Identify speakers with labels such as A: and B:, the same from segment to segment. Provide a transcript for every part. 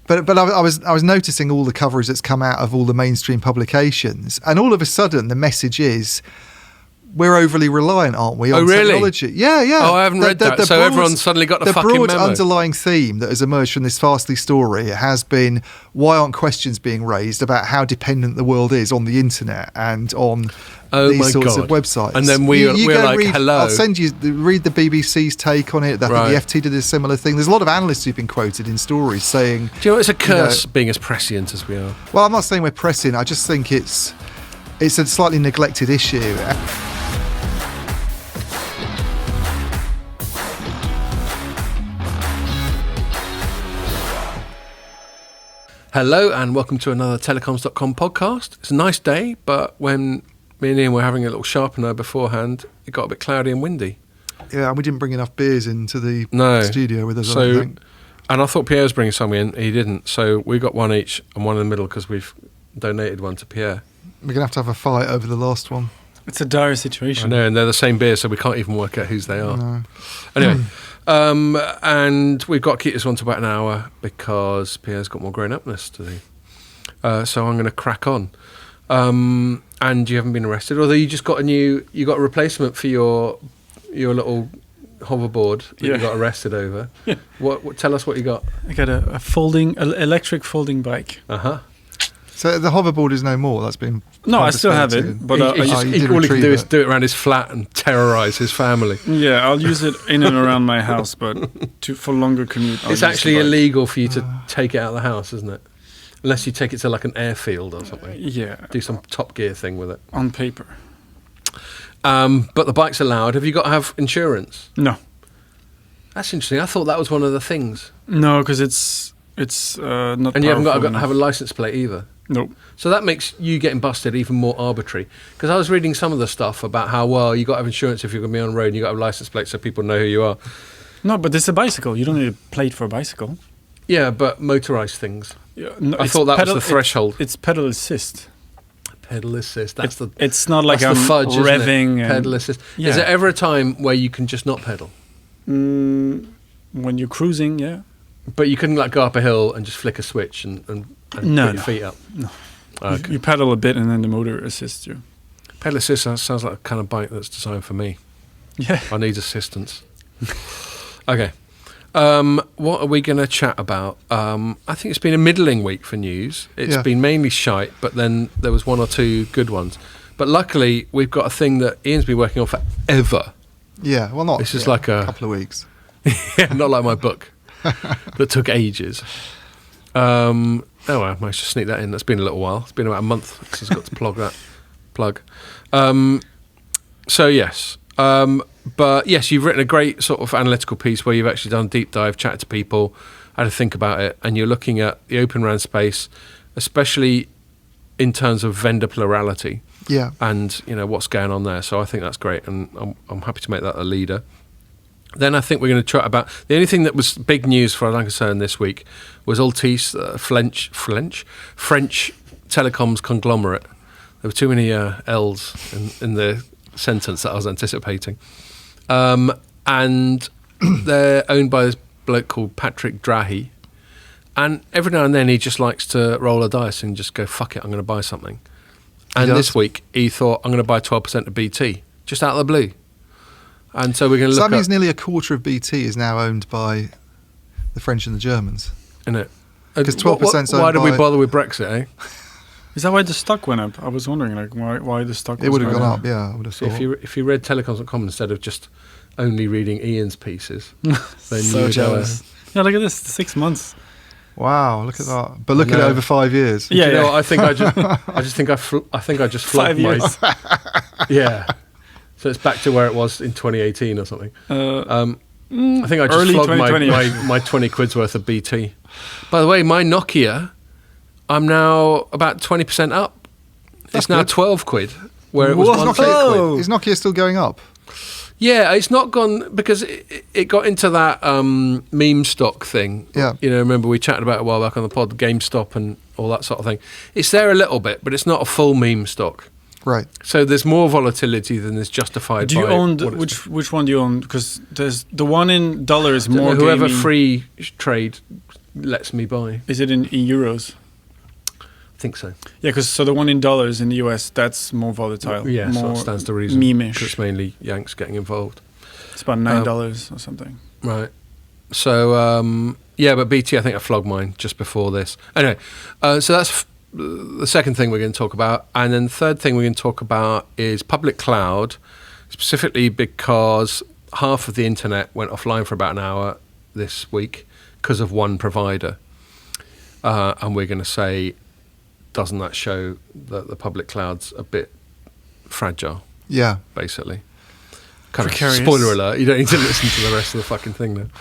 A: But I was noticing all the coverage that's come out of all the mainstream publications, and all of a sudden the message is, we're overly reliant, aren't we, on technology? Yeah.
B: Oh, I haven't read that. So everyone's suddenly got the fucking memo.
A: The broad underlying theme that has emerged from this Fastly story has been, why aren't questions being raised about how dependent the world is on the internet and on these sorts of websites?
B: And then we're like, hello.
A: I'll send you, read the BBC's take on it. I think the FT did a similar thing. There's a lot of analysts who've been quoted in stories saying...
B: Do you know, it's a curse being as prescient as we are.
A: Well, I'm not saying we're prescient. I just think it's a slightly neglected issue.
B: Hello and welcome to another Telecoms.com podcast. It's a nice day, but when me and Ian were having a little sharpener beforehand, it got a bit cloudy and windy.
A: Yeah, and we didn't bring enough beers into the studio with us.
B: And I thought Pierre was bringing some in, he didn't. So we got one each and one in the middle because we've donated one to Pierre.
A: We're going to have a fight over the last one.
C: It's a dire situation.
B: I know, and they're the same beer, so we can't even work out whose they are. No. Anyway... and we've got to keep this one to about an hour because Pierre's got more grown-upness to do. So I'm going to crack on. And you haven't been arrested, although you just got you got a replacement for your little hoverboard that you got arrested over. Yeah. What? Tell us what you got.
C: I got a electric folding bike.
B: Uh-huh.
A: So the hoverboard is no more. That's been...
C: No, I still have it. But
B: all he can do is do it around his flat and terrorise his family.
C: Yeah, I'll use it in and around my house, but for longer commute...
B: It's actually illegal for you to take it out of the house, isn't it? Unless you take it to like an airfield or something.
C: Yeah.
B: Do some Top Gear thing with it.
C: On paper.
B: But the bike's allowed. Have you got to have insurance?
C: No.
B: That's interesting. I thought that was one of the things.
C: No, because it's not.
B: And you haven't got to have a license plate either.
C: Nope.
B: So that makes you getting busted even more arbitrary. Because I was reading some of the stuff about how, well, you got to have insurance if you're going to be on the road and you got to have a license plate so people know who you are.
C: No, but it's a bicycle. You don't need a plate for a bicycle.
B: Yeah, but motorised things.
C: Yeah, no,
B: I thought that was the threshold.
C: It's pedal assist.
B: Pedal assist.
C: It's not like I'm
B: fudge,
C: revving.
B: Pedal assist. Yeah. Is there ever a time where you can just not pedal?
C: When you're cruising, yeah.
B: But you couldn't like go up a hill and just flick a switch and put your feet up?
C: No.
B: Okay.
C: You pedal a bit and then the motor assists you.
B: Pedal assist sounds like a kind of bike that's designed for me.
C: Yeah.
B: I need assistance. Okay. What are we going to chat about? I think it's been a middling week for news. It's been mainly shite, but then there was one or two good ones. But luckily, we've got a thing that Ian's been working on forever.
A: Yeah, well, not.
B: This is like a
A: couple of weeks.
B: Yeah, not like my book that took ages. I managed to sneak that in. That's been a little while. It's been about a month since I got to plug. So yes. But yes, you've written a great sort of analytical piece where you've actually done a deep dive, chatted to people, had to think about it, and you're looking at the OpenRAN space, especially in terms of vendor plurality.
A: Yeah.
B: And what's going on there. So I think that's great, and I'm happy to make that a leader. Then I think we're going to chat about the only thing that was big news for I'm concerned this week was Altice, French telecoms conglomerate. There were too many L's in the sentence that I was anticipating. And they're owned by this bloke called Patrick Drahi. And every now and then he just likes to roll a dice and just go, fuck it, I'm going to buy something. And this week he thought, I'm going to buy 12% of BT, just out of the blue. And so we're going to look at...
A: that means nearly a quarter of BT is now owned by the French and the Germans.
B: Isn't it?
A: Because 12%
B: why did we bother with Brexit, eh?
C: Is that why the stock went up? I was wondering, why the stock
A: It would have gone up, yeah, I would have thought.
B: If you read Telecoms.com instead of just only reading Ian's pieces, then
C: so
B: you'd...
C: jealous. Yeah, look at this, 6 months.
A: Wow, look at that. But look at it over 5 years.
B: Yeah, yeah. I think I just flubbed
C: 5 years.
B: Yeah. So it's back to where it was in 2018 or something. I think I just flogged my 20 quid's worth of BT. By the way, my Nokia, I'm now about 20% up. It's now 12 quid, where it was 1 quid.
A: Is Nokia still going up?
B: Yeah, it's not gone because it got into that meme stock thing.
A: Yeah.
B: Remember we chatted about it a while back on the pod, GameStop and all that sort of thing. It's there a little bit, but it's not a full meme stock.
A: Right.
B: So there's more volatility than is justified.
C: Do you own which one do you own? Because there's the one in dollar is more.
B: Whoever
C: gaming.
B: free trade lets me buy.
C: Is it in euros?
B: I think so.
C: Yeah, because the one in dollars in the US, that's more volatile.
B: Yeah,
C: more
B: so that stands to reason.
C: Meme-ish.
B: It's mainly Yanks getting involved.
C: It's about $9 or something.
B: Right. So, but BT, I think I flogged mine just before this. Anyway, so that's the second thing we're going to talk about. And then the third thing we're going to talk about is public cloud, specifically because half of the internet went offline for about an hour this week because of one provider. And we're going to say, doesn't that show that the public cloud's a bit fragile?
A: Yeah.
B: Basically. Kind
C: Precarious.
B: of spoiler alert, you don't need to listen to the rest of the fucking thing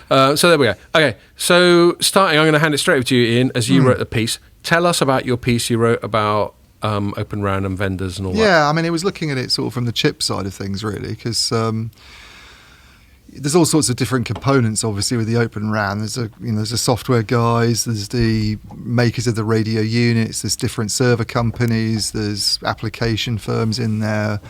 B: now. So there we go. Okay, so starting, I'm going to hand it straight over to you, Ian, as you wrote the piece. Tell us about your piece you wrote about OpenRAN and vendors and all that.
A: Yeah, I mean, it was looking at it sort of from the chip side of things, really, because there's all sorts of different components, obviously, with the OpenRAN. There's the software guys, there's the makers of the radio units, there's different server companies, there's application firms in there.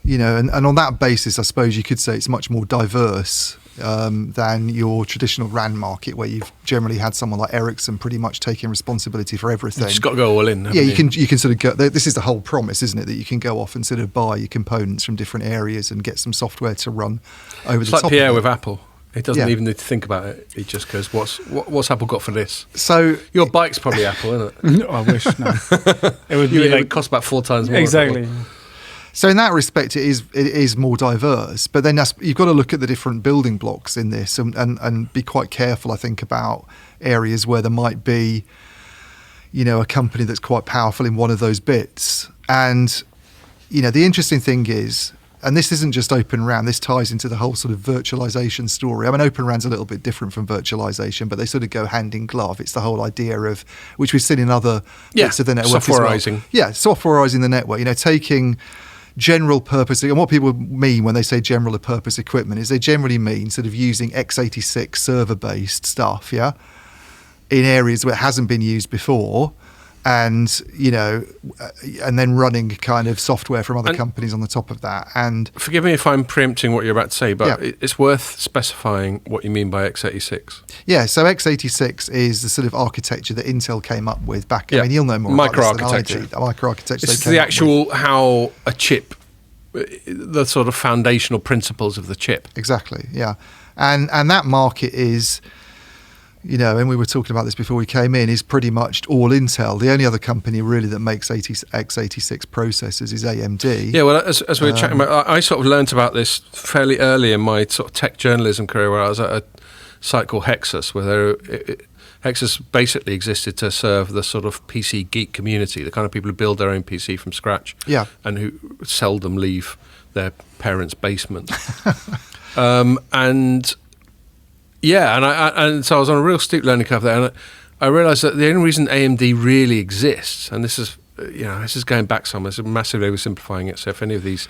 A: And on that basis, I suppose you could say it's much more diverse than your traditional RAN market, where you've generally had someone like Ericsson pretty much taking responsibility for everything.
B: You've just got to go all in.
A: Yeah, you can sort of go. This is the whole promise, isn't it? That you can go off and sort of buy your components from different areas and get some software to run over
B: it's
A: the
B: top.
A: top.
B: It's like Pierre
A: of it.
B: with Apple. He doesn't even need to think about it. He just goes, "What's Apple got for this?"
A: So
B: your bike's probably Apple, isn't it?
C: No, I wish. No. It would be
B: It would cost about 4 times more.
C: Exactly.
A: So in that respect, it is more diverse. But then you've got to look at the different building blocks in this and be quite careful, I think, about areas where there might be, a company that's quite powerful in one of those bits. And, the interesting thing is, and this isn't just OpenRAN, this ties into the whole sort of virtualization story. I mean, OpenRAN's a little bit different from virtualization, but they sort of go hand in glove. It's the whole idea of, which we've seen in other bits of the network
B: softwareizing.
A: as well. Yeah, softwareizing the network, taking general purpose, and what people mean when they say general purpose equipment is they generally mean sort of using x86 server-based stuff, in areas where it hasn't been used before, and and then running kind of software from other companies on the top of that. And
B: forgive me if I'm preempting what you're about to say, but it's worth specifying what you mean by x86.
A: Yeah, so x86 is the sort of architecture that Intel came up with back. I mean, you'll know more about this than I do. Microarchitecture.
B: It's the actual how a chip, the sort of foundational principles of the chip.
A: Exactly. Yeah, and that market is. And we were talking about this before we came in, is pretty much all Intel. The only other company really that makes x86 processors is AMD.
B: Yeah, well, as we were chatting about, I sort of learnt about this fairly early in my sort of tech journalism career, where I was at a site called Hexus, where Hexus basically existed to serve the sort of PC geek community, the kind of people who build their own PC from scratch, and who seldom leave their parents' basement. And so I was on a real steep learning curve there, and I realised that the only reason AMD really exists, and this is going back somewhere, it's massively oversimplifying it, so if any of these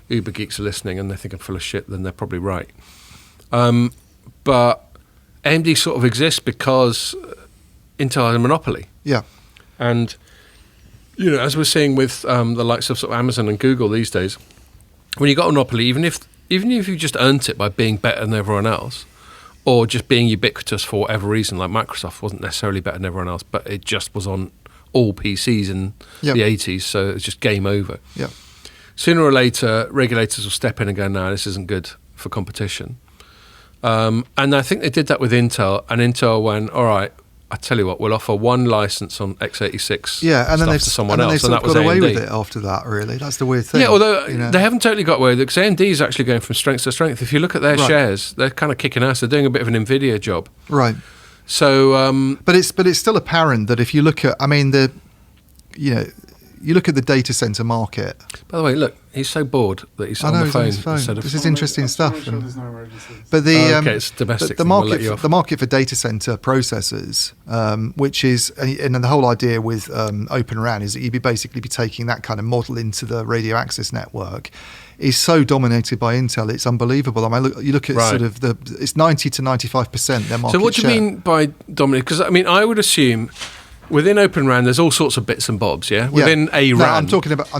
B: uber geeks are listening and they think I'm full of shit, then they're probably right. But AMD sort of exists because Intel had a monopoly.
A: Yeah.
B: And, as we're seeing with the likes of sort of Amazon and Google these days, when you got a monopoly, even if you just earned it by being better than everyone else, or just being ubiquitous for whatever reason, like Microsoft wasn't necessarily better than everyone else, but it just was on all PCs in the 80s, so it's just game over.
A: Yeah.
B: Sooner or later, regulators will step in and go, no, this isn't good for competition. And I think they did that with Intel, and Intel went, all right, I tell you what, we'll offer one license on x86
A: and then
B: to someone else,
A: and
B: that was
A: got away
B: AMD.
A: with it after that, really. That's the weird thing.
B: Yeah, although they haven't totally got away with it, because AMD is actually going from strength to strength. If you look at their shares, they're kind of kicking ass. They're doing a bit of an NVIDIA job.
A: Right.
B: So,
A: but it's still apparent that if you look at, you look at the data center market.
B: By the way, look, he's so bored that he's on the phone. Instead of,
A: this is interesting stuff. But
B: it's domestic.
A: The market for data center processors, which is, and the whole idea with OpenRAN is that you'd basically be taking that kind of model into the radio access network, is so dominated by Intel, it's unbelievable. I mean, you look at sort of it's 90 to 95% their market share.
B: So what do you mean by dominate? Because I would assume within OpenRAN, there's all sorts of bits and bobs, within a RAN.
A: No, I'm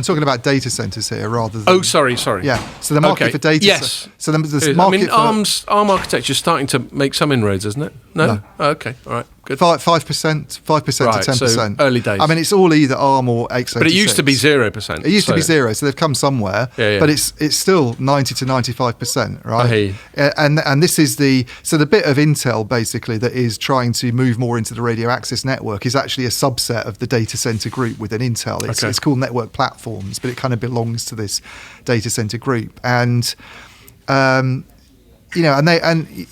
A: talking about data centers here rather than.
B: Oh, sorry.
A: Yeah. So the market for data.
B: Yes.
A: So the market.
B: ARM architecture is starting to make some inroads, isn't it? No. Oh, okay. All right. Good.
A: 5%, 5%
B: Right,
A: to 10%.
B: so early days.
A: I mean, it's all either ARM or x86.
B: But it used to be 0%.
A: It used to be 0, so they've come somewhere.
B: Yeah.
A: But it's still 90 to 95%, right?
B: I hear you.
A: And this is the bit of Intel basically that is trying to move more into the radio access network is actually a subset of the data center group within Intel. It's called Network Platforms, but it kind of belongs to this data center group. And and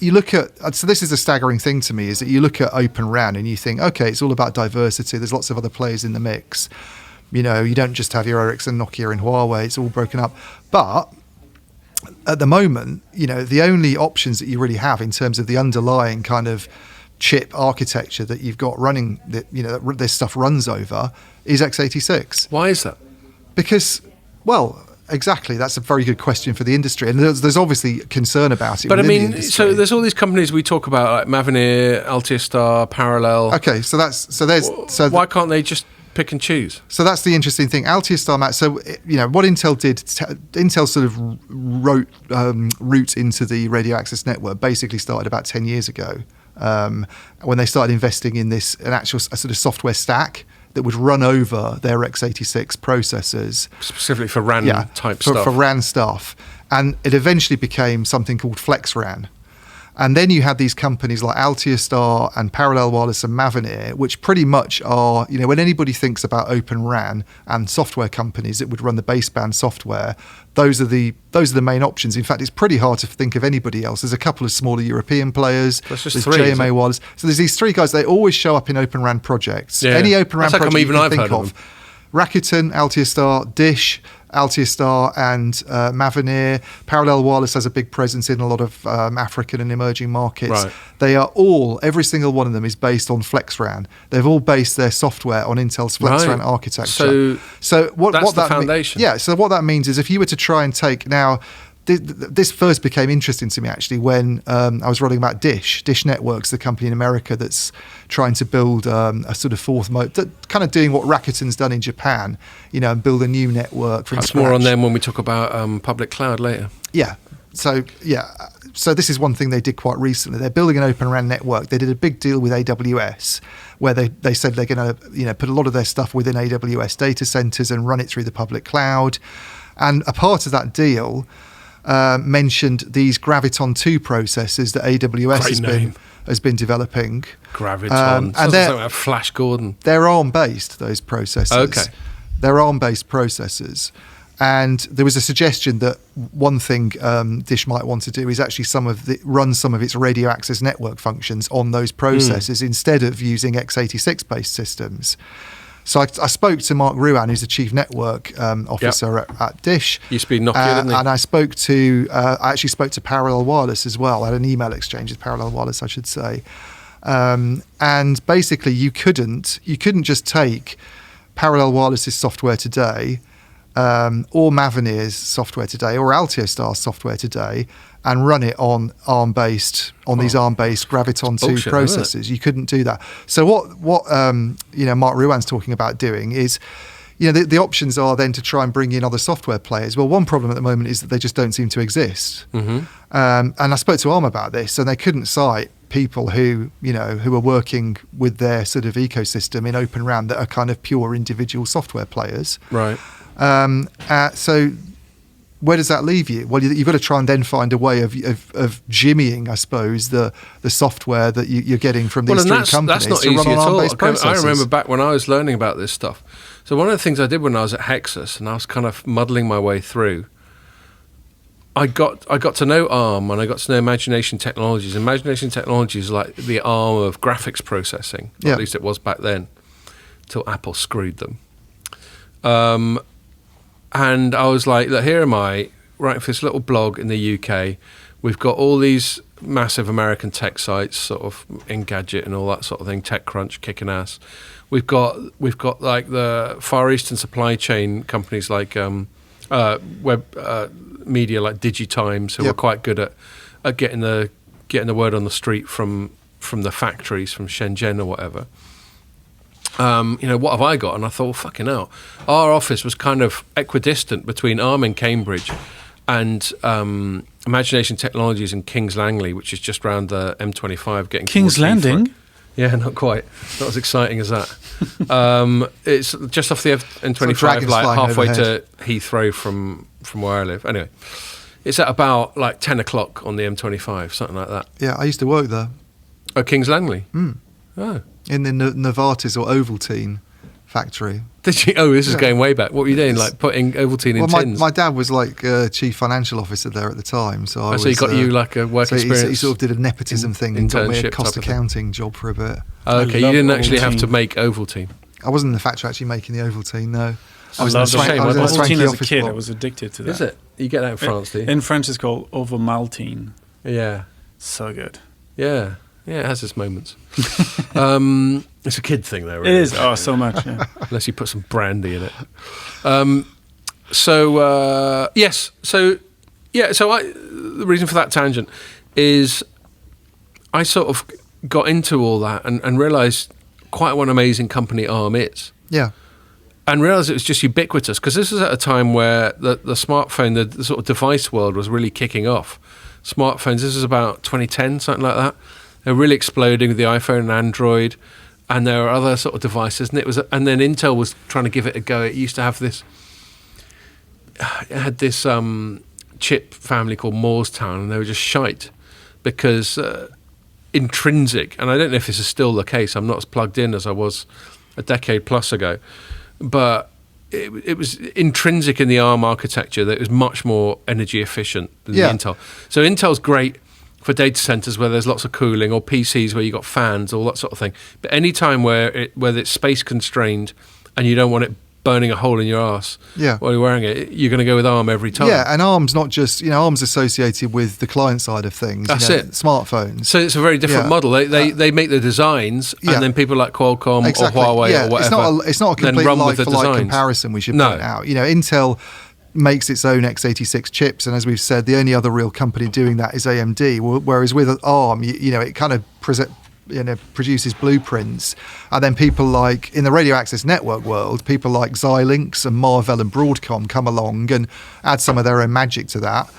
A: you look at, so this is a staggering thing to me, is that you look at OpenRAN and you think, okay, it's all about diversity. There's lots of other players in the mix. You don't just have your Ericsson, Nokia, and Huawei. It's all broken up. But at the moment, the only options that you really have in terms of the underlying kind of chip architecture that you've got running, that this stuff runs over, is x86.
B: Why is that?
A: Because, well, exactly. That's a very good question for the industry, and there's obviously concern about it.
B: But I mean,
A: the
B: so there's all these companies we talk about, like Mavenir, Altice, Parallel.
A: Okay, so
B: why can't they just pick and choose?
A: So that's the interesting thing. Altice, Matt. So what Intel did, Intel sort of wrote route into the radio access network. Basically, started about 10 years ago when they started investing in a sort of software stack that would run over their x86 processors. Specifically
B: for RAN type stuff.
A: For RAN stuff. And it eventually became something called FlexRAN. And then you had these companies like Altice and Parallel Wireless and Mavenir, which pretty much are, when anybody thinks about OpenRAN and software companies that would run the baseband software, those are the main options. In fact, it's pretty hard to think of anybody else. There's a couple of smaller European players.
B: That's just
A: there's
B: three,
A: JMA Wireless. So there's these three guys. They always show up in OpenRAN projects.
B: Yeah.
A: Any OpenRAN
B: That's how come
A: project
B: even
A: you can
B: I've
A: think
B: heard of
A: of. Rakuten, Altice, Dish, Altice and Mavenir. Parallel Wireless has a big presence in a lot of African and emerging markets.
B: Right.
A: They are every single one of them is based on FlexRAN. They've all based their software on Intel's FlexRAN architecture. So what
B: that's
A: that
B: the foundation.
A: So what that means is if you were to try and take now. This first became interesting to me actually when I was writing about Dish Networks, the company in America that's trying to build a sort of fourth mode, kind of doing what Rakuten's done in Japan, and build a new network from
B: Perhaps
A: scratch.
B: more on them when we talk about public cloud later.
A: Yeah. So this is one thing they did quite recently. They're building an OpenRAN network. They did a big deal with AWS where they said they're going to put a lot of their stuff within AWS data centers and run it through the public cloud. And a part of that deal mentioned these Graviton 2 processors that AWS has been developing.
B: Graviton.
A: And they're
B: like Flash Gordon.
A: They're ARM-based, those processors.
B: Okay.
A: They're ARM-based processors. And there was a suggestion that one thing Dish might want to do is actually run some of its radio access network functions on those processors instead of using x86-based systems. So I spoke to Mark Ruan, who's the chief network officer at Dish.
B: Used to be Nokia, didn't he?
A: And I actually spoke to Parallel Wireless as well. I had an email exchange with Parallel Wireless, I should say. And basically, you couldn't just take Parallel Wireless's software today, or Mavenir's software today, or Altice software today, and run it on these ARM-based Graviton 2 processors. You couldn't do that. So what Mark Ruan's talking about doing is, the options are then to try and bring in other software players. Well, one problem at the moment is that they just don't seem to exist. Mm-hmm. And I spoke to ARM about this, and they couldn't cite people who are working with their sort of ecosystem in OpenRAN that are kind of pure individual software players.
B: Right.
A: So where does that leave you? Well, you've got to try and then find a way of jimmying, I suppose, the software that you're getting from these three companies
B: that's not
A: to
B: easy
A: run on
B: at all.
A: ARM-based processors.
B: I remember back when I was learning about this stuff. So one of the things I did when I was at Hexus, and I was kind of muddling my way through, I got to know ARM and I got to know Imagination Technologies. Imagination Technologies is like the arm of graphics processing, or at least it was back then, till Apple screwed them. And I was like, look, here am I, writing for this little blog in the UK. We've got all these massive American tech sites, sort of Engadget and all that sort of thing, TechCrunch, kicking ass. We've got like the Far Eastern supply chain companies like web media like DigiTimes, who are quite good at getting the word on the street from the factories, from Shenzhen or whatever. What have I got? And I thought, well, fucking hell. Our office was kind of equidistant between ARM in Cambridge and Imagination Technologies in King's Langley, which is just around the M25 getting
C: King's
B: towards
C: Landing?
B: Heathrow. Yeah, not quite. Not as exciting as that. It's just off the M25,
A: dragons
B: like
A: flying
B: halfway
A: overhead.
B: to Heathrow from where I live. Anyway, it's at about like 10 o'clock on the M25, something like that.
A: Yeah, I used to work there.
B: Oh, Kings Langley? Oh.
A: In the Novartis or Ovaltine factory.
B: Did you? Oh, this is
A: Yeah.
B: going way back. What were you doing? Like putting Ovaltine in tins?
A: My dad was like chief financial officer there at the time. So I
B: so he got you like a work
A: so
B: experience?
A: he sort of did a nepotism thing and got me a
B: internship
A: cost
B: type of thing?
A: accounting job for a bit.
B: Oh, okay,
C: I
B: you
C: love
B: didn't actually have
C: Ovaltine.
B: to make Ovaltine.
A: I wasn't in the factory actually making the Ovaltine, no.
C: I was
B: in a swanky- I was in a
A: swanky
C: Ovaltine as a
A: office
C: kid.
A: block.
C: I was addicted to that.
B: Is it? You get that in France, do you?
C: In French, it's called Ovomaltine.
B: Yeah.
C: So good.
B: Yeah. Yeah, it has its moments. It's a kid thing, though,
C: It
B: really.
C: is. Oh, so much. Yeah.
B: Unless you put some brandy in it. Yes. So the reason for that tangent is I sort of got into all that and realised quite what an amazing company Arm is.
A: Yeah.
B: And realised it was just ubiquitous, because this was at a time where the smartphone, the sort of device world was really kicking off. Smartphones, this is about 2010, something like that. They're really exploding with the iPhone and Android, and there are other sort of devices. And then Intel was trying to give it a go. It used to have this, it had this chip family called Moorestown, and they were just shite because intrinsic, and I don't know if this is still the case, I'm not as plugged in as I was a decade plus ago, but it was intrinsic in the ARM architecture that it was much more energy efficient than the Intel. So Intel's great for data centers where there's lots of cooling, or PCs where you got fans, all that sort of thing. But any time where it's space constrained and you don't want it burning a hole in your arse while you're wearing it, you're going to go with ARM every time.
A: Yeah, and ARM's not just, ARM's associated with the client side of things.
B: That's it.
A: Smartphones.
B: So it's a very different model. They make the designs, and then people like Qualcomm or Huawei or whatever.
A: It's not a complete like-for-like comparison, we should point out. Intel makes its own x86 chips, and as we've said, the only other real company doing that is AMD. Whereas with ARM, it kind of produces blueprints, and then people like in the radio access network world, people like Xilinx and Marvell and Broadcom come along and add some of their own magic to that,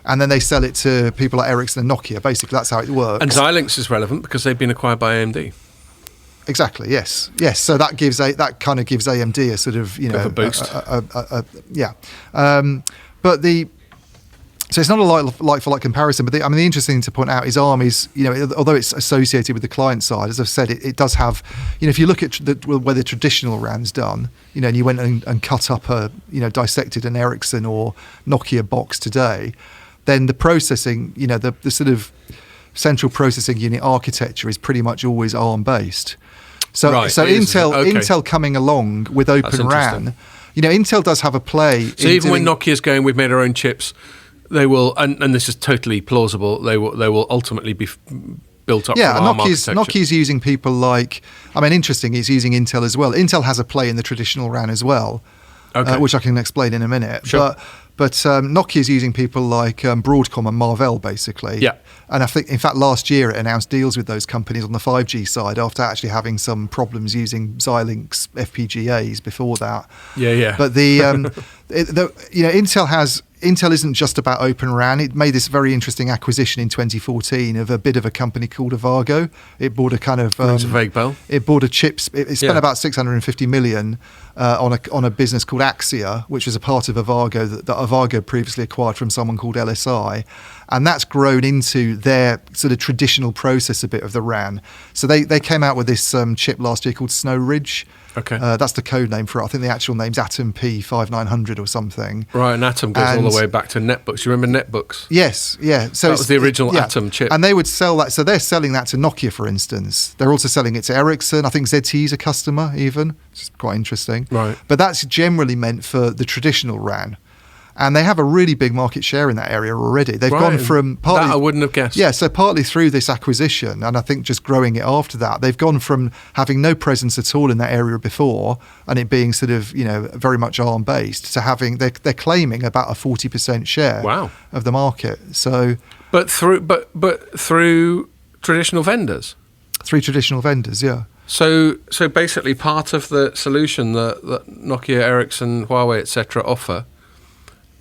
A: and then they sell it to people like Ericsson and Nokia. Basically, that's how it works.
B: And Xilinx is relevant because they've been acquired by AMD.
A: Exactly. Yes. So that kind of gives AMD a sort of
B: bit of a boost.
A: So it's not a like for like comparison, but the interesting thing to point out is ARM is, although it's associated with the client side, as I've said, it does have, if you look at where the traditional RAN's done, and you went and cut up dissected an Ericsson or Nokia box today, then the processing, the sort of central processing unit architecture is pretty much always ARM based. So Intel coming along with OpenRAN, Intel does have a play.
B: So even when Nokia's going, we've made our own chips, they will, and this is totally plausible, they will ultimately be built up from ARM architecture.
A: Nokia's using people like, interesting, it's using Intel as well. Intel has a play in the traditional RAN as well, which I can explain in a minute.
B: Sure.
A: But Nokia's using people like Broadcom and Marvell, basically.
B: Yeah.
A: And I think, in fact, last year it announced deals with those companies on the 5G side after actually having some problems using Xilinx FPGAs before that.
B: Yeah.
A: But Intel isn't just about OpenRAN. It made this very interesting acquisition in 2014 of a bit of a company called Avago. It bought a kind of
B: rings a vague bell.
A: It bought a chips. It spent about 650 million on a business called Axia, which was a part of Avago that Avago previously acquired from someone called LSI, and that's grown into their sort of traditional processor bit of the RAN. So they came out with this chip last year called Snow Ridge.
B: Okay.
A: That's the code name for it. I think the actual name's Atom P5900 or something.
B: Right, and Atom goes all the way back to netbooks. You remember netbooks?
A: Yes, yeah. So
B: that was the original Atom chip.
A: And they would sell that. So they're selling that to Nokia, for instance. They're also selling it to Ericsson. I think ZTE's a customer even, which is quite interesting.
B: Right.
A: But that's generally meant for the traditional RAN. And they have a really big market share in that area already. They've gone from partly,
B: that I wouldn't have guessed.
A: Yeah, so partly through this acquisition, and I think just growing it after that, they've gone from having no presence at all in that area before, and it being sort of very much ARM based, to having they're claiming about a 40% share of the market. So,
B: but through traditional vendors.
A: Through traditional vendors, yeah.
B: So basically, part of the solution that Nokia, Ericsson, Huawei, etc. offer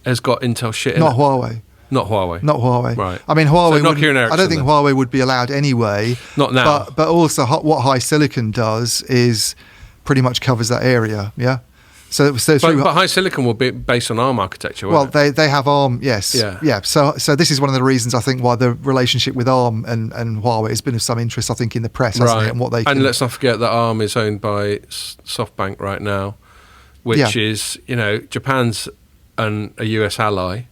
B: has got Intel shit in
A: Not
B: it.
A: Huawei.
B: Not Huawei.
A: Not Huawei.
B: Right.
A: I mean, Huawei.
B: So Nokia and
A: I don't think
B: Ericsson,
A: Huawei would be allowed anyway.
B: Not now.
A: But also, what High Silicon does is pretty much covers that area. Yeah. So through.
B: But High Silicon will be based on ARM architecture.
A: Well,
B: Won't it?
A: they have ARM. Yes.
B: Yeah.
A: So this is one of the reasons I think why the relationship with ARM and Huawei has been of some interest. I think in the press, hasn't it? And what they can.
B: And let's not forget that ARM is owned by SoftBank right now, which is Japan's a US ally,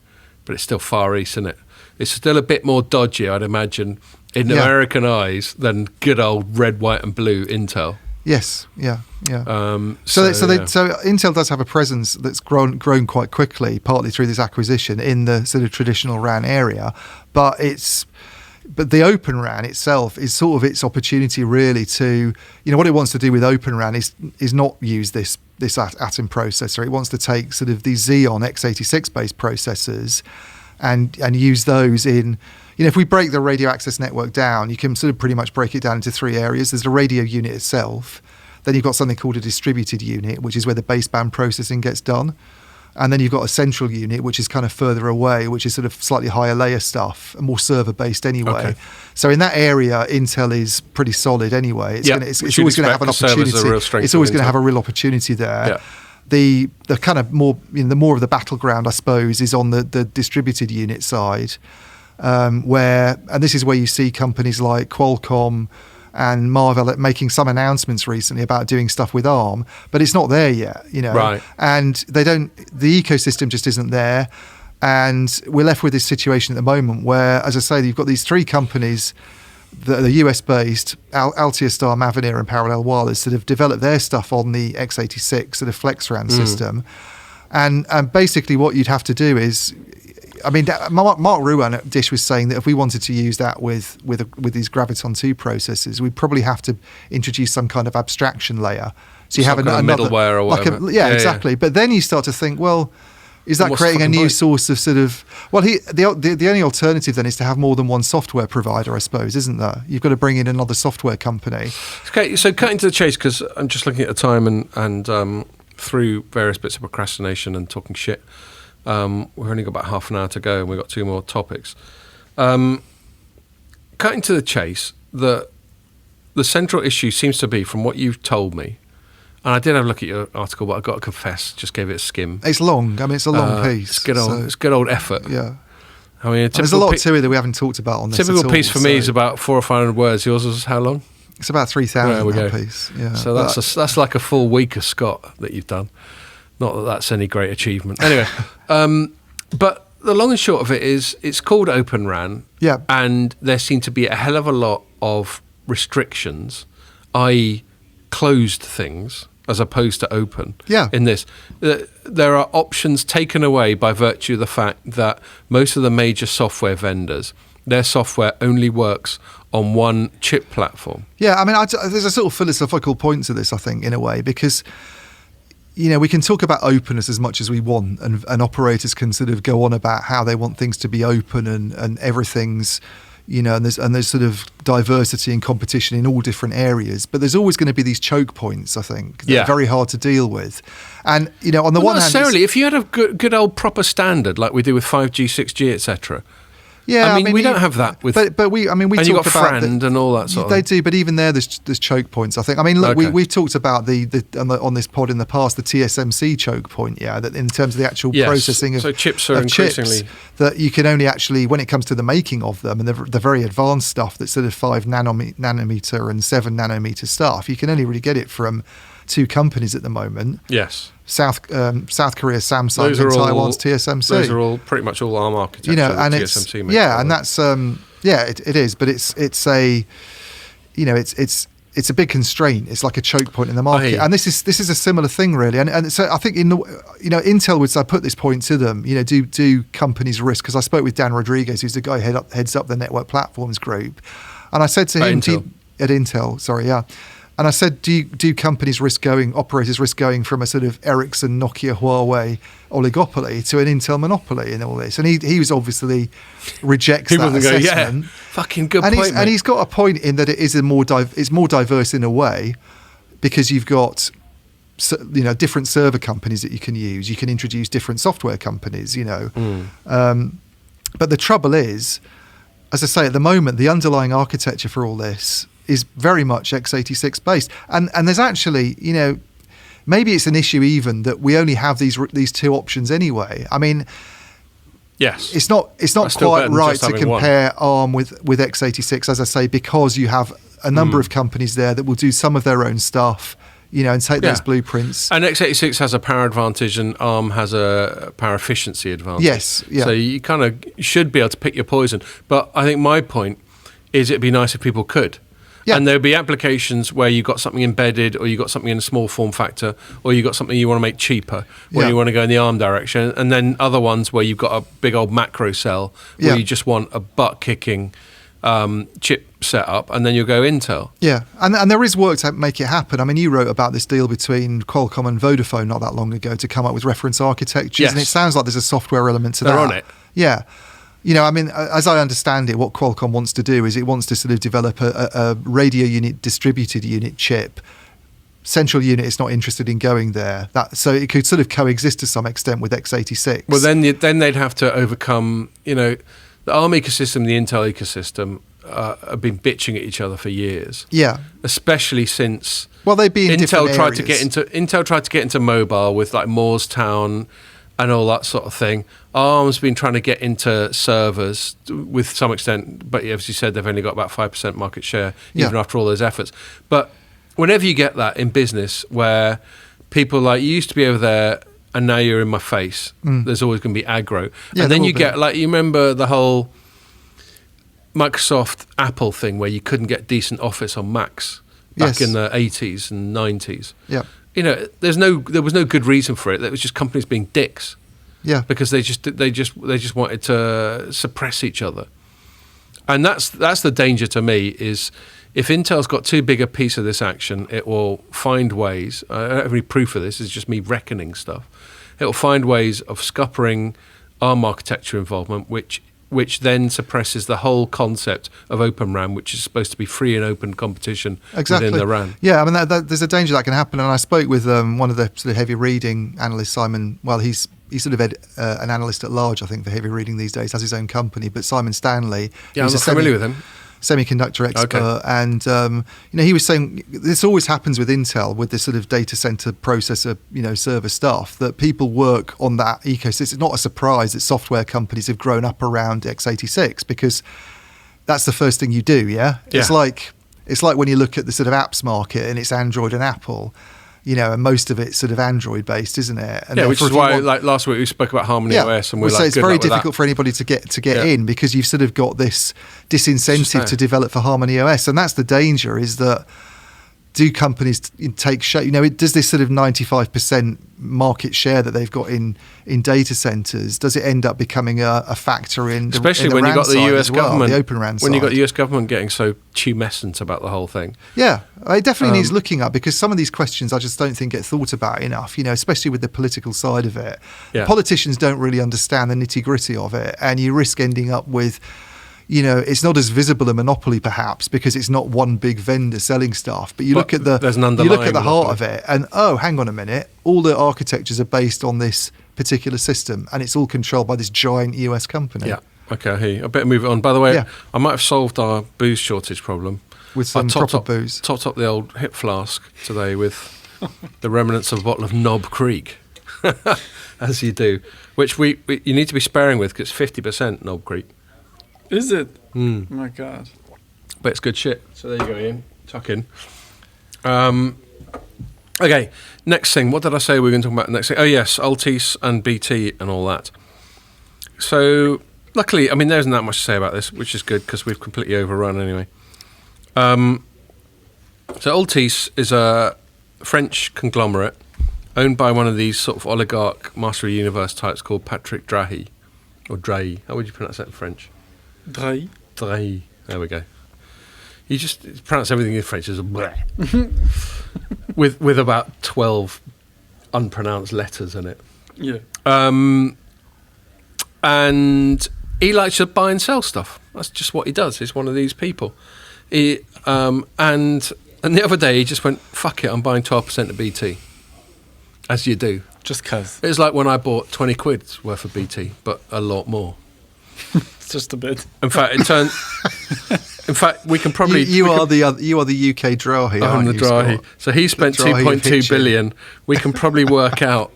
B: but it's still Far East, isn't it? It's still a bit more dodgy, I'd imagine, in American eyes than good old red, white, and blue Intel.
A: Yes, yeah.
B: So
A: Intel does have a presence that's grown quite quickly, partly through this acquisition in the sort of traditional RAN area, but the OpenRAN itself is sort of its opportunity really to, what it wants to do with OpenRAN is not use this Atom processor. It wants to take sort of these Xeon x86 based processors and use those in. If we break the radio access network down, you can sort of pretty much break it down into three areas. There's the radio unit itself. Then you've got something called a distributed unit, which is where the baseband processing gets done. And then you've got a central unit, which is kind of further away, which is sort of slightly higher layer stuff and more server-based anyway. Okay. So in that area, Intel is pretty solid anyway. It's always going to have an opportunity. It's always going to have a real opportunity there.
B: Yeah.
A: The kind of more, the more of the battleground, I suppose, is on the distributed unit side. And this is where you see companies like Qualcomm and Marvell making some announcements recently about doing stuff with ARM, but it's not there yet,
B: Right.
A: And the ecosystem just isn't there, and we're left with this situation at the moment where, as I say, you've got these three companies that are US based, Altice, Star, Mavenir, and Parallel Wireless, that have developed their stuff on the x86 sort of FlexRAN system, and basically what you'd have to do is. I mean, Mark Ruan at Dish was saying that if we wanted to use that with these Graviton 2 processors, we'd probably have to introduce some kind of abstraction layer. So you have another
B: middleware or whatever.
A: Exactly. Yeah. But then you start to think, well, is that creating a new source of sort of? Well, the only alternative then is to have more than one software provider, I suppose, isn't there? You've got to bring in another software company.
B: Okay, so cutting to the chase, because I'm just looking at the time and through various bits of procrastination and talking shit. We've only got about half an hour to go, and we've got two more topics. Cutting to the chase, the central issue seems to be, from what you've told me, and I did have a look at your article, but I've got to confess, just gave it a skim.
A: It's long. I mean, it's a long piece.
B: It's good old effort.
A: Yeah.
B: I mean,
A: there's a lot to it that we haven't talked about on this.
B: Typical piece for me is about 400 or 500 words. Yours was how long?
A: It's about 3,000. That piece. Yeah.
B: So that's like a full week of Scott that you've done. Not that that's any great achievement. Anyway, but the long and short of it is it's called OpenRAN.
A: Yeah.
B: And there seem to be a hell of a lot of restrictions, i.e. closed things, as opposed to open.
A: Yeah.
B: In this. There are options taken away by virtue of the fact that most of the major software vendors, their software only works on one chip platform.
A: Yeah, I mean, there's a sort of philosophical point to this, I think, in a way, because... we can talk about openness as much as we want, and operators can sort of go on about how they want things to be open and everything's, and there's sort of diversity and competition in all different areas. But there's always going to be these choke points, I think, that are very hard to deal with. And, on the one hand...
B: Not necessarily. If you had a good old proper standard like we do with 5G, 6G, etc.,
A: yeah,
B: I mean we don't have that with,
A: but we
B: and
A: talk
B: you got
A: about
B: friend and all that sort of.
A: They do, but even there's choke points. I think. I mean, look, we've talked about on this pod in the past the TSMC choke point. Yeah, that in terms of the actual processing of
B: chips are increasingly
A: chips, that you can only actually, when it comes to the making of them and the very advanced stuff that's sort of 5 nanometer and 7 nanometer stuff, you can only really get it from two companies at the moment.
B: Yes.
A: South Korea, Samsung, and Taiwan's TSMC.
B: Those are all pretty much all ARM architecture.
A: And
B: TSMC
A: it's and that's it is, but it's a big constraint. It's like a choke point in the market, and this is a similar thing really. And so I think Intel would say, I put this point to them. Do companies risk? Because I spoke with Dan Rodriguez, who's the guy who heads up the network platforms group, and I said to him at Intel, sorry, yeah. And I said, do operators risk going from a sort of Ericsson, Nokia, Huawei oligopoly to an Intel monopoly in all this? And he was obviously rejects that assessment.
B: Fucking good point.
A: And he's got a point in that it is it's more diverse in a way, because you've got different server companies that you can use. You can introduce different software companies. But the trouble is, as I say, at the moment, the underlying architecture for all this is very much x86 based. And there's actually, maybe it's an issue even that we only have these two options anyway. I mean,
B: yes,
A: it's not quite right to compare ARM with x86, as I say, because you have a number of companies there that will do some of their own stuff, and take those blueprints.
B: And x86 has a power advantage and ARM has a power efficiency advantage.
A: Yes, yeah.
B: So you kind of should be able to pick your poison. But I think my point is it'd be nice if people could. Yeah. And there'd be applications where you've got something embedded, or you've got something in a small form factor, or you've got something you want to make cheaper, or you want to go in the ARM direction. And then other ones where you've got a big old macro cell where you just want a butt-kicking chip setup, and then you'll go Intel.
A: Yeah, and there is work to make it happen. I mean, you wrote about this deal between Qualcomm and Vodafone not that long ago to come up with reference architectures, and it sounds like there's a software element to that.
B: They're on it.
A: Yeah. I mean, as I understand it, what Qualcomm wants to do is it wants to sort of develop a radio unit, distributed unit chip. Central unit is not interested in going there. So it could sort of coexist to some extent with x86.
B: Well, then they'd have to overcome, the ARM ecosystem, the Intel ecosystem have been bitching at each other for years.
A: Yeah.
B: Especially since
A: they'd be in different
B: Intel tried to get into mobile with like Moorestown and all that sort of thing. ARM's been trying to get into servers with some extent, but as you said, they've only got about 5% market share, even after all those efforts. But whenever you get that in business, where people like, you used to be over there and now you're in my face, there's always going to be aggro. And then you get, like, you remember the whole Microsoft Apple thing where you couldn't get decent Office on Macs back in the 80s and 90s.
A: Yeah.
B: There was no good reason for it. It was just companies being dicks.
A: Yeah.
B: Because they just wanted to suppress each other. And that's the danger to me, is if Intel's got too big a piece of this action, it will find ways. I don't have any proof of this, it's just me reckoning stuff. It will find ways of scuppering ARM architecture involvement, which then suppresses the whole concept of OpenRAN, which is supposed to be free and open competition within the RAN.
A: Yeah, I mean, there's a danger that can happen. And I spoke with one of the sort of heavy reading analysts, Simon. Well, he's sort of an analyst at large, I think, for heavy reading these days, has his own company. But Simon Stanley,
B: I'm not familiar with him.
A: Semiconductor expert, and he was saying this always happens with Intel, with this sort of data center processor, server stuff, that people work on that ecosystem. It's not a surprise that software companies have grown up around x86, because that's the first thing you do. It's like when you look at the sort of apps market, and it's Android and Apple. And most of it's sort of Android based, isn't it? And
B: which is why, like last week, we spoke about Harmony OS, and
A: so it's very difficult for anybody to get in, because you've sort of got this disincentive to develop for Harmony OS, and that's the danger. Is that, do companies take shape? Does this sort of 95% market share that they've got in data centers, does it end up becoming a factor in the,
B: especially
A: in the
B: when
A: RAN
B: you've got the US government,
A: the OpenRAN
B: when
A: side?
B: you've got the US government getting so tumescent about the whole thing?
A: Yeah, it definitely needs looking at, because some of these questions I just don't think get thought about enough. Especially with the political side of it, politicians don't really understand the nitty gritty of it, and you risk ending up with, it's not as visible a monopoly perhaps, because it's not one big vendor selling stuff. But you look at the heart of it, and hang on a minute, all the architectures are based on this particular system, and it's all controlled by this giant US company.
B: Yeah. Okay, I hear you. I better move it on. By the way, I might have solved our booze shortage problem
A: with some proper booze.
B: Topped up the old hip flask today with the remnants of a bottle of Knob Creek, as you do, which you need to be sparing with, because it's 50% Knob Creek.
C: Is it? Oh my God.
B: But it's good shit. So there you go, Ian. Tuck in. Okay, next thing. What did I say we were going to talk about next thing? Oh, yes, Altice and BT and all that. So, luckily, I mean, there isn't that much to say about this, which is good, because we've completely overrun anyway. So Altice is a French conglomerate owned by one of these sort of oligarch Master of the Universe types called Patrick Drahi. Or Drahi. How would you pronounce that in French?
C: Drahi.
B: Drahi. There we go. You just pronounce everything in French as a bleh. with about 12 unpronounced letters in it.
C: Yeah.
B: And he likes to buy and sell stuff. That's just what he does. He's one of these people. And the other day he just went, fuck it, I'm buying 12% of BT. As you do.
C: Just 'cause.
B: It's like when I bought 20 quid's worth of BT, but a lot more.
C: Just a bit.
B: In fact, in fact, we can probably
A: You are the UK Drahi.
B: I'm the Drahi. So he spent
A: Drahi of
B: 2.2
A: Hitchin.
B: billion. We can probably work out.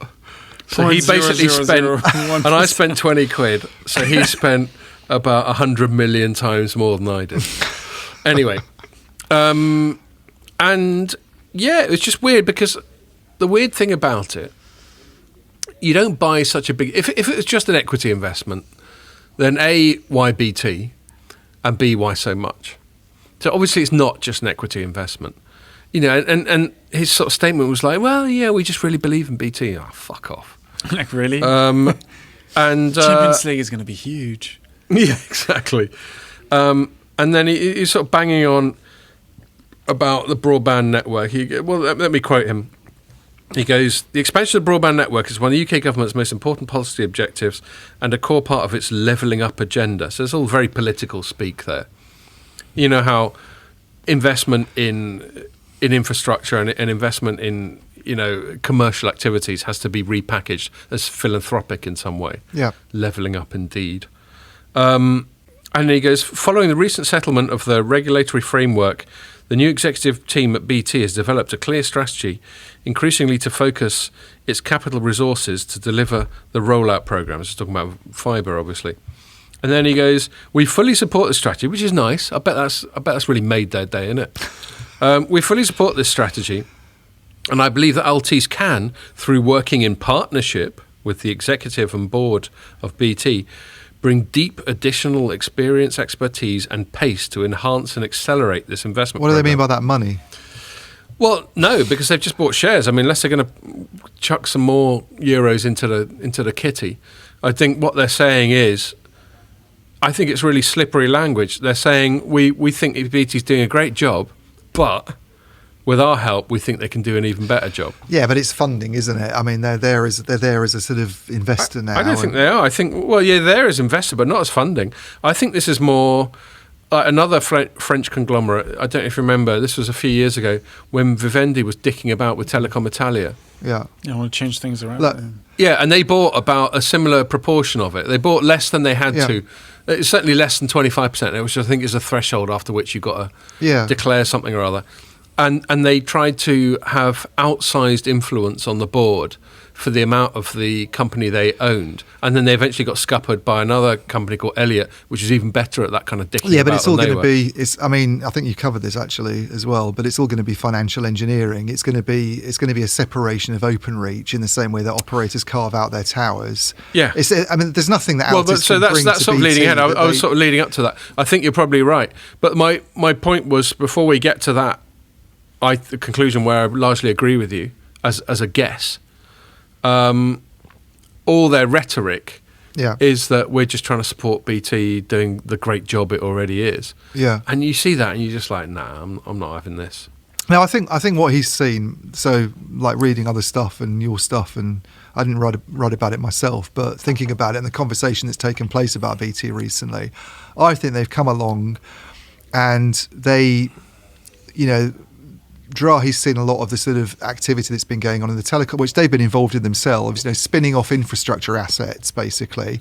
B: So he basically spent,
C: 0.0001%.
B: and I spent 20 quid. So he spent about 100 million times more than I did. Anyway, and yeah, it was just weird because the weird thing about it, you don't buy such a big. If it was just an equity investment, then A, why BT, and B, why so much? So obviously it's not just an equity investment. You know, and his sort of statement was like, well, yeah, we just really believe in BT. Oh, fuck off.
C: Like, really?
B: And
C: Champions League is going to be huge.
B: Yeah, exactly. And then he's sort of banging on about the broadband network. Well, let me quote him. He goes, the expansion of the broadband network is one of the UK government's most important policy objectives and a core part of its levelling up agenda. So it's all very political speak there. You know how investment in infrastructure and investment in, you know, commercial activities has to be repackaged as philanthropic in some way.
A: Yeah.
B: Levelling up indeed. And he goes, following the recent settlement of the regulatory framework, the new executive team at BT has developed a clear strategy, increasingly to focus its capital resources to deliver the rollout programs. He's talking about fibre, obviously. And then he goes, we fully support this strategy, which is nice. I bet that's really made their day, isn't it? We fully support this strategy, and I believe that Altice can, through working in partnership with the executive and board of BT, bring deep additional experience, expertise and pace to enhance and accelerate this investment
A: What do they mean
B: program.
A: by that money?
B: Well, no, because they've just bought shares. I mean, unless they're going to chuck some more euros into the kitty, I think what they're saying is, I think it's really slippery language. They're saying we think BT's doing a great job, but with our help, we think they can do an even better job.
A: Yeah, but it's funding, isn't it? I mean, they're there as a sort of investor now.
B: I don't think they are. I think, well, yeah, they're as investor, but not as funding. I think this is more another French conglomerate. I don't know if you remember, this was a few years ago when Vivendi was dicking about with Telecom Italia.
A: Yeah.
C: I want to change things around.
A: Look,
B: Yeah, and they bought about a similar proportion of it. They bought less than they had to. It's certainly less than 25%, which I think is a threshold after which you've got to declare something or other. And they tried to have outsized influence on the board for the amount of the company they owned. And then they eventually got scuppered by another company called Elliott, which is even better at that kind of dicking.
A: Yeah, but it's all going to
B: be...
A: be. I mean, I think you covered this actually as well. But it's all going to be financial engineering. It's going to be a separation of OpenReach in the same way that operators carve out their towers.
B: Yeah,
A: I mean, there's nothing that.
B: Well,
A: Altice
B: so
A: can bring
B: that's
A: to
B: sort of
A: BT
B: leading ahead. I was sort of leading up to that. I think you're probably right. But my point was, before we get to that, the conclusion where I largely agree with you as a guess. All their rhetoric is that we're just trying to support BT doing the great job it already is.
A: Yeah.
B: And you see that and you're just like, nah, I'm not having this.
A: Now, I think what he's seen, so like reading other stuff and your stuff, and I didn't write about it myself, but thinking about it and the conversation that's taken place about BT recently, I think they've come along and they, you know, Drahi's seen a lot of the sort of activity that's been going on in the telecom, which they've been involved in themselves, you know, spinning off infrastructure assets, basically,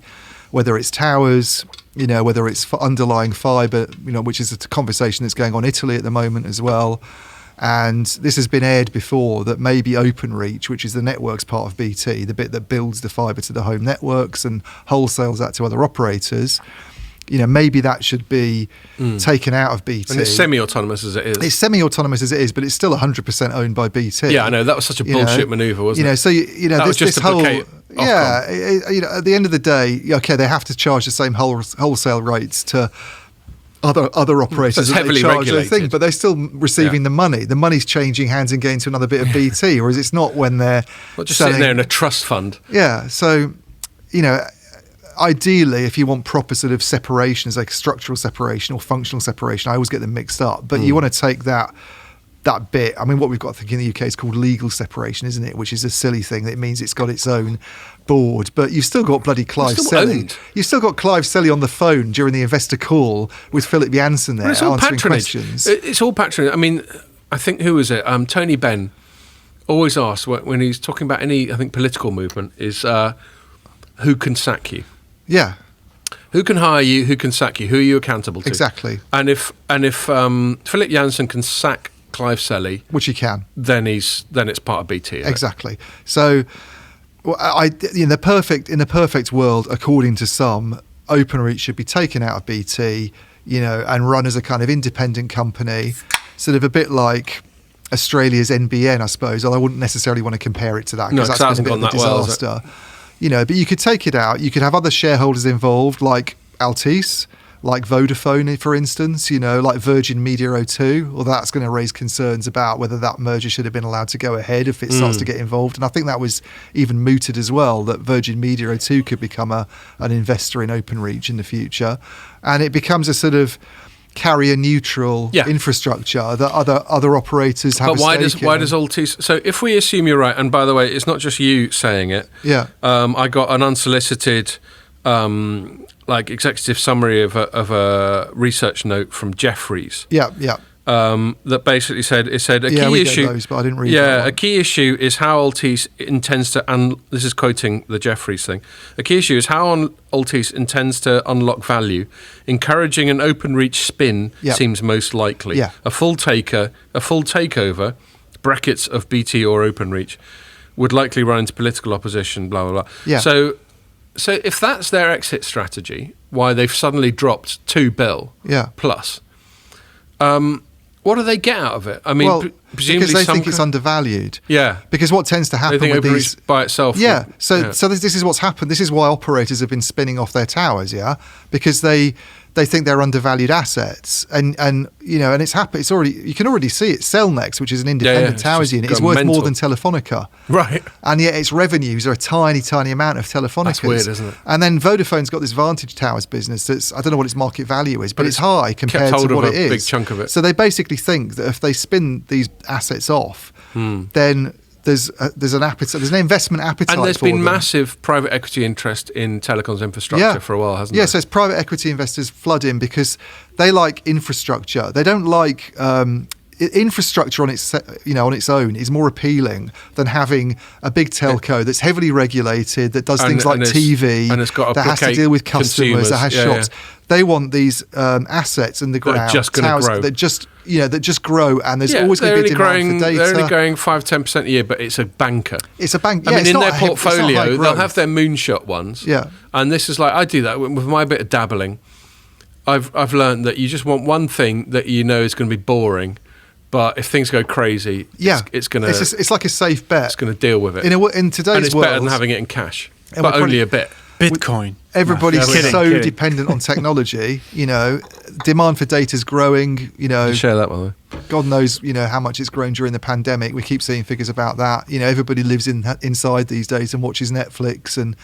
A: whether it's towers, you know, whether it's underlying fibre, you know, which is a conversation that's going on in Italy at the moment as well. And this has been aired before, that maybe OpenReach, which is the networks part of BT, the bit that builds the fibre to the home networks and wholesales that to other operators, you know, maybe that should be taken out of BT.
B: And it's semi-autonomous as it is.
A: It's semi-autonomous as it is, but it's still 100% owned by BT.
B: Yeah, I know. That was such a bullshit manoeuvre, wasn't it?
A: You know, so you know,
B: that
A: this,
B: was just
A: this
B: to
A: whole
B: placate Ofcom.
A: you know, at the end of the day, okay, they have to charge the same wholesale rates to other operators.
B: So it's
A: that
B: heavily
A: they charge
B: regulated.
A: their thing, but they're still receiving the money. The money's changing hands and going to another bit of BT, whereas it's not when they're
B: just
A: selling,
B: sitting there in a trust fund.
A: Yeah, so you know. Ideally, if you want proper sort of separation, as like structural separation or functional separation, I always get them mixed up. But you want to take that bit. I mean, what we've got, I think, in the UK is called legal separation, isn't it? Which is a silly thing. That means it's got its own board, but you've still got bloody Clive Selly. You've still got Clive Selly on the phone during the investor call with Philip Jansen there answering questions.
B: It's all patronage. I mean, I think, who was it? Tony Benn always asks when he's talking about any, I think, political movement is who can sack you.
A: Yeah.
B: Who can hire you? Who can sack you? Who are you accountable to?
A: Exactly.
B: And if Philip Jansen can sack Clive Selly,
A: which he can,
B: then it's part of BT.
A: Exactly. So, in the perfect world, according to some, OpenReach should be taken out of BT, and run as a kind of independent company, sort of a bit like Australia's NBN, I suppose. Although I wouldn't necessarily want to compare it to that because that's been a bit of a disaster. But you could take it out. You could have other shareholders involved, like Altice, like Vodafone, for instance. Like Virgin Media O2. Well, that's going to raise concerns about whether that merger should have been allowed to go ahead if it starts to get involved. And I think that was even mooted as well, that Virgin Media O2 could become an investor in OpenReach in the future, and it becomes a sort of carrier neutral infrastructure that other operators have. But
B: why does Altice? So if we assume you're right, and by the way, it's not just you saying it.
A: Yeah.
B: I got an unsolicited executive summary of a research note from Jefferies.
A: Yeah.
B: That basically said a key issue.
A: Get those, but I didn't read that one.
B: A key issue is how Altice intends to. This is quoting the Jefferies thing. A key issue is how Altice intends to unlock value. Encouraging an OpenReach spin seems most likely.
A: Yeah.
B: A full takeover (brackets of BT or OpenReach) would likely run into political opposition. Blah blah blah.
A: Yeah.
B: So if that's their exit strategy, why they've suddenly dropped $2 billion plus. What do they get out of it? I mean, presumably
A: because they think it's undervalued.
B: Yeah.
A: Because what tends to happen with these
B: by itself.
A: Yeah. So this is what's happened. This is why operators have been spinning off their towers. Yeah. Because they think they're undervalued assets, and it's happened. It's already, you can already see it. Cellnex, which is an independent towers unit, is worth more than Telefonica.
B: Right.
A: And yet its revenues are a tiny amount of Telefonica's.
B: That's weird, isn't it?
A: And then Vodafone's got this Vantage Towers business that's, I don't know what its market value is, but it's high compared to what it is.
B: Big chunk of it.
A: So they basically think that if they spin these assets off, then there's an appetite, there's an investment appetite.
B: And there's
A: for
B: been
A: them.
B: Massive private equity interest in telecoms infrastructure for a while, hasn't there?
A: Yeah, so it's private equity investors flood in because they like infrastructure. They don't like infrastructure on its own is more appealing than having a big telco that's heavily regulated, that does things like TV,
B: and it's got
A: that has to deal with customers, that has shops. They want these assets in the ground, that just grow, and there's always going to be demand for data.
B: They're only growing 5-10% a year, but it's a banker.
A: It's a bank.
B: I mean, in their portfolio, they'll have their moonshot ones.
A: Yeah,
B: and this is like, I do that with my bit of dabbling. I've learned that you just want one thing that you know is going to be boring. But if things go crazy, it's going to...
A: It's like a safe bet.
B: It's going to deal with it.
A: In today's world...
B: And it's better than having it in cash, but only a bit.
C: Bitcoin.
A: Everybody's kidding. Dependent on technology. Demand for data is growing.
B: Share that, by the way.
A: God knows, how much it's grown during the pandemic. We keep seeing figures about that. Everybody lives inside these days and watches Netflix, and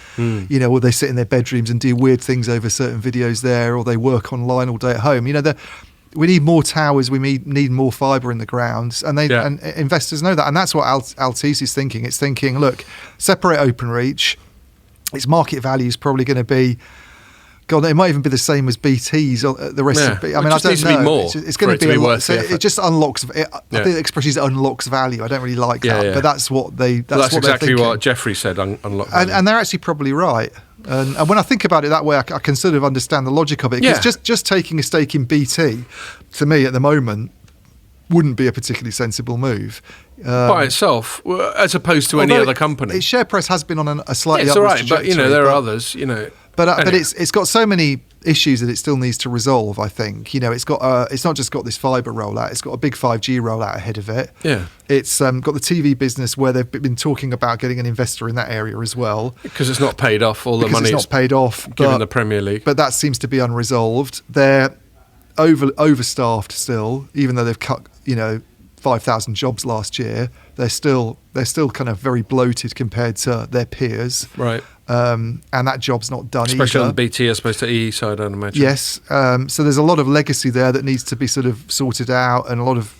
A: or they sit in their bedrooms and do weird things over certain videos there, or they work online all day at home. We need more towers. We need more fibre in the ground, and and investors know that, and that's what Altice is thinking. It's thinking, look, separate OpenReach. Its market value is probably going to be, God, it might even be the same as BT's. The rest of BT. I mean, I don't know.
B: More
A: it's going to be
B: worth
A: so it just unlocks. I think the expression is unlocks value. I don't really like that, but that's what they. That's
B: exactly what Jeffrey said. Unlock value,
A: and they're actually probably right. And when I think about it that way, I can sort of understand the logic of it. Because just taking a stake in BT, to me at the moment, wouldn't be a particularly sensible move.
B: By itself, as opposed to any other company.
A: Its share price has been on a slightly
B: upwards
A: trajectory.
B: But, there are others,
A: But anyway. It's got so many issues that it still needs to resolve, I think. It's got it's not just got this fibre rollout, it's got a big 5G rollout ahead of it.
B: Yeah.
A: It's got the TV business where they've been talking about getting an investor in that area as well.
B: Because it's not paid off, all the money
A: it's not paid off.
B: Given the Premier League.
A: But that seems to be unresolved. They're overstaffed still, even though they've cut, 5,000 jobs last year. They're still kind of very bloated compared to their peers.
B: Right.
A: And that job's not done
B: Especially
A: either.
B: on the BT as opposed to EE side, I'd imagine.
A: Yes. So there's a lot of legacy there that needs to be sort of sorted out, and a lot of,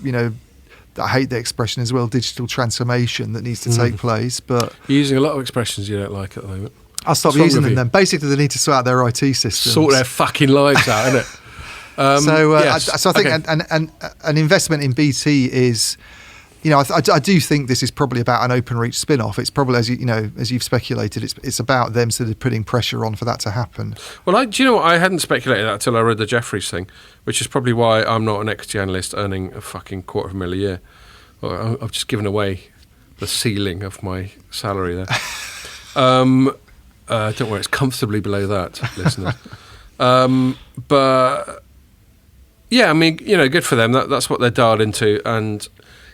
A: I hate the expression as well, digital transformation that needs to take place. But
B: you're using a lot of expressions you don't like at the moment.
A: I'll stop using them then. Basically, they need to sort out their IT systems.
B: Sort their fucking lives out, innit?
A: So I think an investment in BT is I do think this is probably about an OpenReach spin-off. It's probably, as you've speculated, it's about them sort of putting pressure on for that to happen.
B: Well, do you know what? I hadn't speculated that until I read the Jeffries thing, which is probably why I'm not an equity analyst earning a fucking $250,000 a year. Well, I've just given away the ceiling of my salary there. Don't worry, it's comfortably below that, listeners. But yeah, I mean, good for them. That's what they're dialed into, and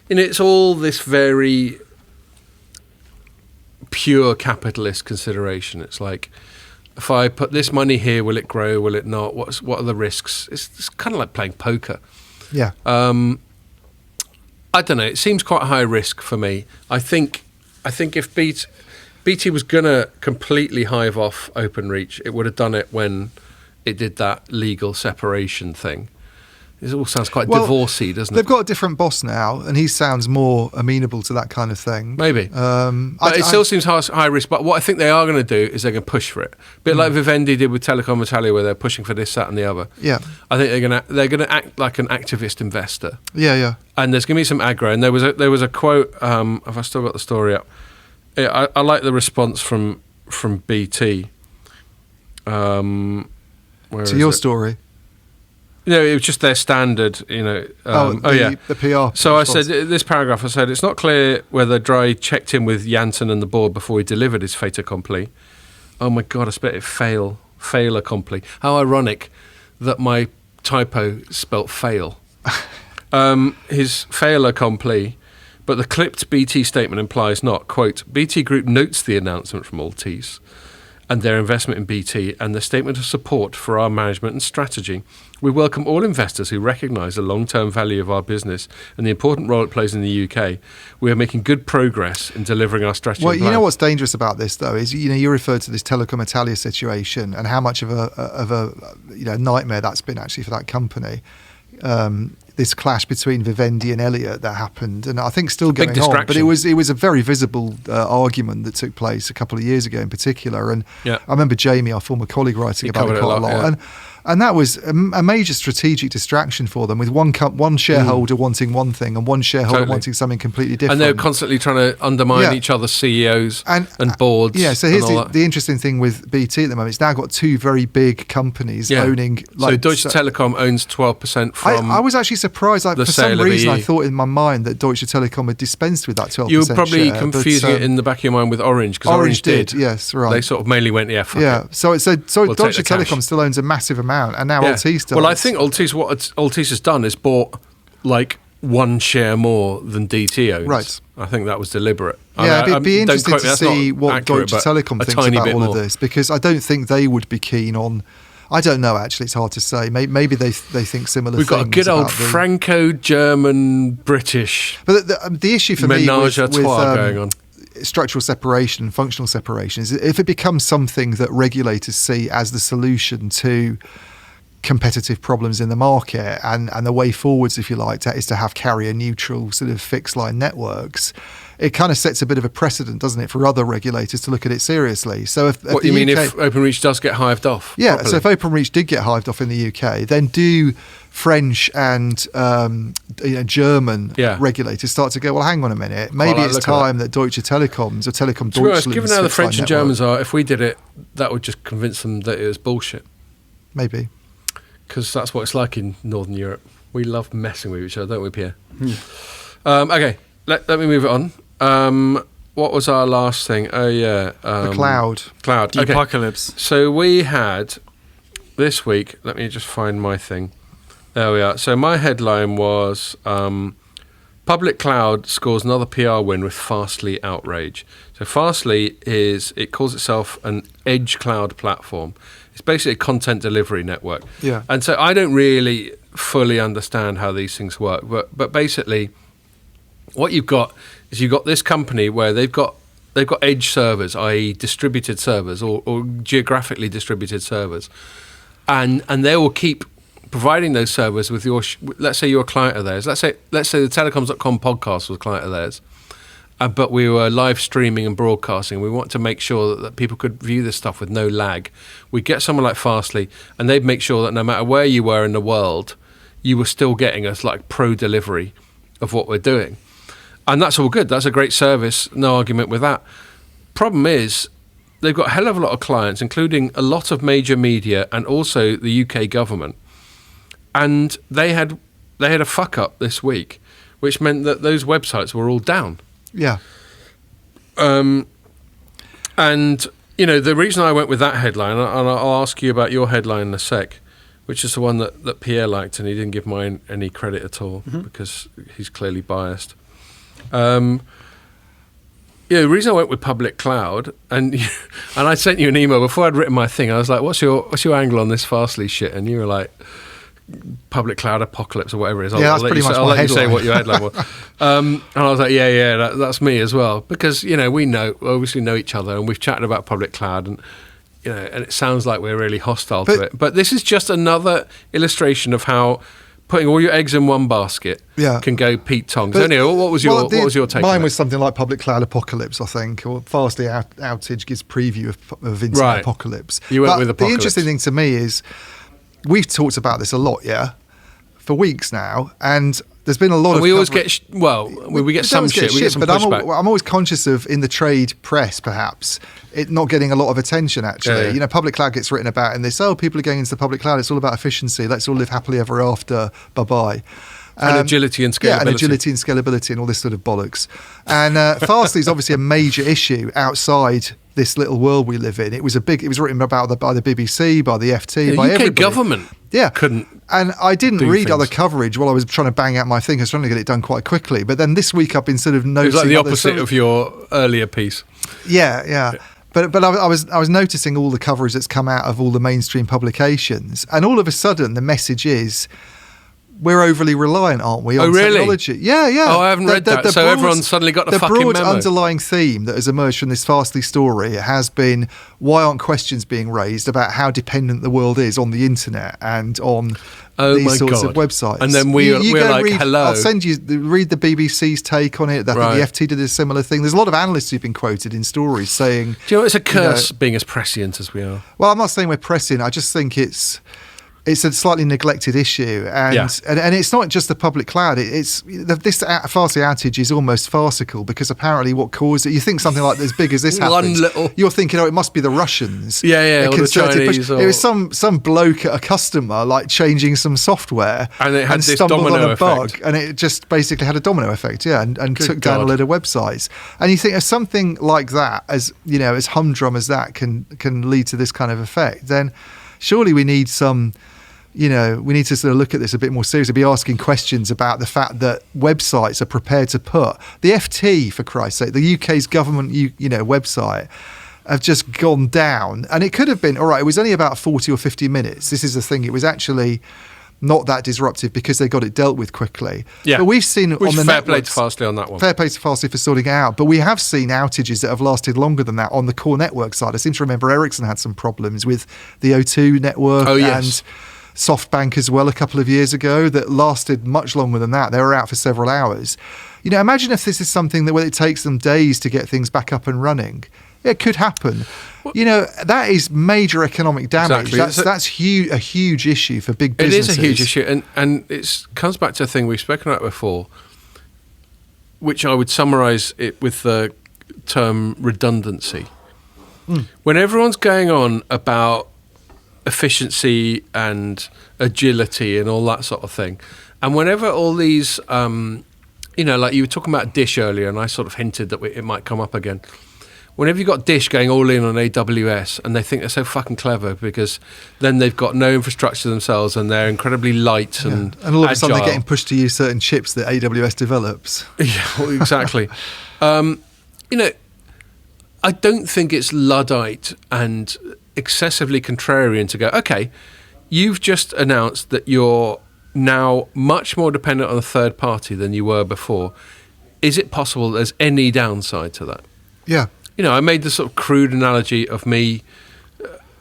B: it's all this very pure capitalist consideration. It's like, if I put this money here, will it grow? Will it not? What are the risks? It's kind of like playing poker.
A: Yeah.
B: I don't know. It seems quite high risk for me. I think if BT was going to completely hive off OpenReach, it would have done it when it did that legal separation thing. It all sounds quite divorcey, doesn't it?
A: They've got a different boss now, and he sounds more amenable to that kind of thing.
B: Maybe. But it still seems high risk. But what I think they are going to do is they're going to push for it. A bit like Vivendi did with Telecom Italia, where they're pushing for this, that and the other.
A: Yeah.
B: I think they're going to act like an activist investor.
A: Yeah.
B: And there's going to be some aggro. And there was a quote, have I still got the story up? I like the response from BT.
A: To your story?
B: It was just their standard,
A: the PR.
B: So
A: response.
B: I said, this paragraph, I said, it's not clear whether Dry checked in with Janssen and the board before he delivered his fait accompli. Oh my God, I spelled it fail accompli. How ironic that my typo spelt fail. His fail accompli, but the clipped BT statement implies not, quote, BT Group notes the announcement from Altice and their investment in BT and the statement of support for our management and strategy. We welcome all investors who recognise the long-term value of our business and the important role it plays in the UK. We are making good progress in delivering our strategy.
A: Well, you know what's dangerous about this, though, is you referred to this Telecom Italia situation and how much of a nightmare that's been actually for that company. This clash between Vivendi and Elliott that happened, and I think still going on. But it was a very visible argument that took place a couple of years ago, in particular. And I remember Jamie, our former colleague, writing about it quite a lot. Yeah. And that was a major strategic distraction for them, with one shareholder wanting one thing and one shareholder wanting something completely different.
B: And they're constantly trying to undermine each other's CEOs and boards.
A: Yeah, so here's the interesting thing with BT at the moment. It's now got two very big companies owning.
B: So Deutsche Telekom owns 12% from.
A: I was actually surprised. For some reason, I thought in my mind that Deutsche Telekom had dispensed with that 12%.
B: You were probably confusing it in the back of your mind with Orange, because Orange did.
A: Yes, right.
B: They sort of mainly went, fuck it.
A: So Deutsche Telekom still owns a massive amount, and now Altice does.
B: Well, I think Altice, what Altice has done is bought like one share more than DT owns.
A: Right.
B: I think that was deliberate.
A: It'd be interesting to see what Deutsche Telekom thinks about all of this, because I don't think they would be keen on. I don't know, actually. It's hard to say. Maybe they think similar things.
B: We've got a good old Franco-German-British
A: But the issue for me with
B: going on.
A: Structural separation and functional separation is if it becomes something that regulators see as the solution to competitive problems in the market, and the way forwards, if you like, is to have carrier neutral sort of fixed line networks. It kind of sets a bit of a precedent, doesn't it, for other regulators to look at it seriously. So if
B: OpenReach does get hived off?
A: Yeah,
B: properly?
A: So if OpenReach did get hived off in the UK, then do French and German regulators start to go, well, hang on a minute, maybe it's time that Deutsche Telekoms or Telekom Deutschland.
B: Given how the French and Germans are, if we did it, that would just convince them that it was bullshit. Maybe. Because that's what it's like in Northern Europe. We love messing with each other, don't we, Pierre? Okay, let me move it on. What was our last thing? Oh, yeah.
A: The cloud.
C: The apocalypse.
B: So we had, this week, let me just find my thing. There we are. So my headline was, Public Cloud scores another PR win with Fastly outrage. So Fastly it calls itself an edge cloud platform. It's basically a content delivery network.
A: Yeah.
B: And so I don't really fully understand how these things work. But basically, what you've got is you've got this company where they've got edge servers, i.e. distributed servers or geographically distributed servers. And they will keep providing those servers with your, let's say you're a client of theirs. Let's say the Telecoms.com podcast was a client of theirs. But we were live streaming and broadcasting. We want to make sure that people could view this stuff with no lag. We get someone like Fastly, and they'd make sure that no matter where you were in the world, you were still getting us like pro delivery of what we're doing. And that's all good. That's a great service. No argument with that. Problem is, they've got a hell of a lot of clients, including a lot of major media and also the UK government. And they had a fuck up this week, which meant that those websites were all down.
A: Yeah.
B: And, the reason I went with that headline, and I'll ask you about your headline in a sec, which is the one that Pierre liked, and he didn't give mine any credit at all because he's clearly biased. The reason I went with public cloud, and I sent you an email before I'd written my thing. I was like, "What's your angle on this Fastly shit?" And you were like, "Public cloud apocalypse" or whatever it is.
A: That's pretty much my
B: I'll let you
A: headline.
B: say what your headline was. And I was like, "Yeah, that's me as well," because we obviously know each other, and we've chatted about public cloud, and and it sounds like we're really hostile to it. But this is just another illustration of how putting all your eggs in one basket can go Pete Tongs. Anyway, what was your take?
A: Mine was something like public cloud apocalypse, I think, or Fastly outage gives preview of internet apocalypse.
B: You went with
A: The
B: apocalypse.
A: interesting thing to me is we've talked about this a lot, for weeks now, and there's been a lot of.
B: We always get we get some shit. We get some
A: but
B: pushback.
A: I'm always conscious of in the trade press, perhaps it not getting a lot of attention. Actually,
B: Yeah.
A: public cloud gets written about in this. Oh, people are going into the public cloud. It's all about efficiency. Let's all live happily ever after. Bye bye.
B: And agility and scalability.
A: Yeah, and agility and scalability and all this sort of bollocks. And Fastly is obviously a major issue outside this little world we live in. It was written about by the BBC, by the FT, by
B: UK
A: everybody.
B: government. couldn't.
A: And I didn't read
B: things.
A: other coverage while I was trying to bang out my thing. I was trying to get it done quite quickly. But then this week I've been sort of
B: It
A: noticing
B: was like the opposite of your earlier piece.
A: Yeah. But I was noticing all the coverage that's come out of all the mainstream publications, and all of a sudden the message is, we're overly reliant, aren't we, on
B: really?
A: technology? Yeah.
B: Oh, I haven't read that. So everyone's suddenly got the fucking
A: broad
B: memo.
A: underlying theme that has emerged from this Fastly story has been, why aren't questions being raised about how dependent the world is on the internet and on these sorts of websites?
B: And then we're like, hello.
A: I'll send you, read the BBC's take on it. I think the FT did a similar thing. There's a lot of analysts who've been quoted in stories saying...
B: Do you know, it's a curse being as prescient as we are.
A: Well, I'm not saying we're prescient. I just think it's a slightly neglected issue, and it's not just the public cloud. This Fastly outage is almost farcical, because apparently what caused it, you think something like as big as this happens, you're thinking, it must be the Russians.
B: Yeah, or the Chinese.
A: It was some bloke at a customer like changing some software,
B: and it had this
A: stumbled
B: domino
A: on a bug,
B: effect.
A: and it just basically had a domino effect, and took down a load of websites. And you think if something like that, as humdrum as that, can lead to this kind of effect, then surely we need some. We need to sort of look at this a bit more seriously, be asking questions about the fact that websites are prepared to put the FT, for Christ's sake, the UK's government, website, have just gone down. And it could have been, all right, it was only about 40 or 50 minutes. This is the thing. It was actually not that disruptive because they got it dealt with quickly.
B: Yeah.
A: But we've seen on the
B: fair play to Fastly on that one.
A: Fair play to Fastly for sorting it out. But we have seen outages that have lasted longer than that on the core network side. I seem to remember Ericsson had some problems with the O2 network and SoftBank as well a couple of years ago that lasted much longer than that. They were out for several hours. Imagine if this is something that it takes them days to get things back up and running. It could happen. That is major economic damage.
B: Exactly.
A: That's a huge issue for big businesses.
B: It is a huge issue, and it comes back to a thing we've spoken about before, which I would summarise it with the term redundancy. When everyone's going on about efficiency and agility and all that sort of thing, and whenever all these like you were talking about Dish earlier, and I sort of hinted that it might come up again. Whenever you've got Dish going all in on AWS, and they think they're so fucking clever because then they've got no infrastructure themselves and they're incredibly light and
A: all of a sudden
B: agile.
A: they're getting pushed to use certain chips that AWS develops.
B: Yeah, well, exactly. I don't think it's Luddite and excessively contrarian to go, okay, you've just announced that you're now much more dependent on a third party than you were before. Is it possible there's any downside to that?
A: Yeah.
B: I made the sort of crude analogy of me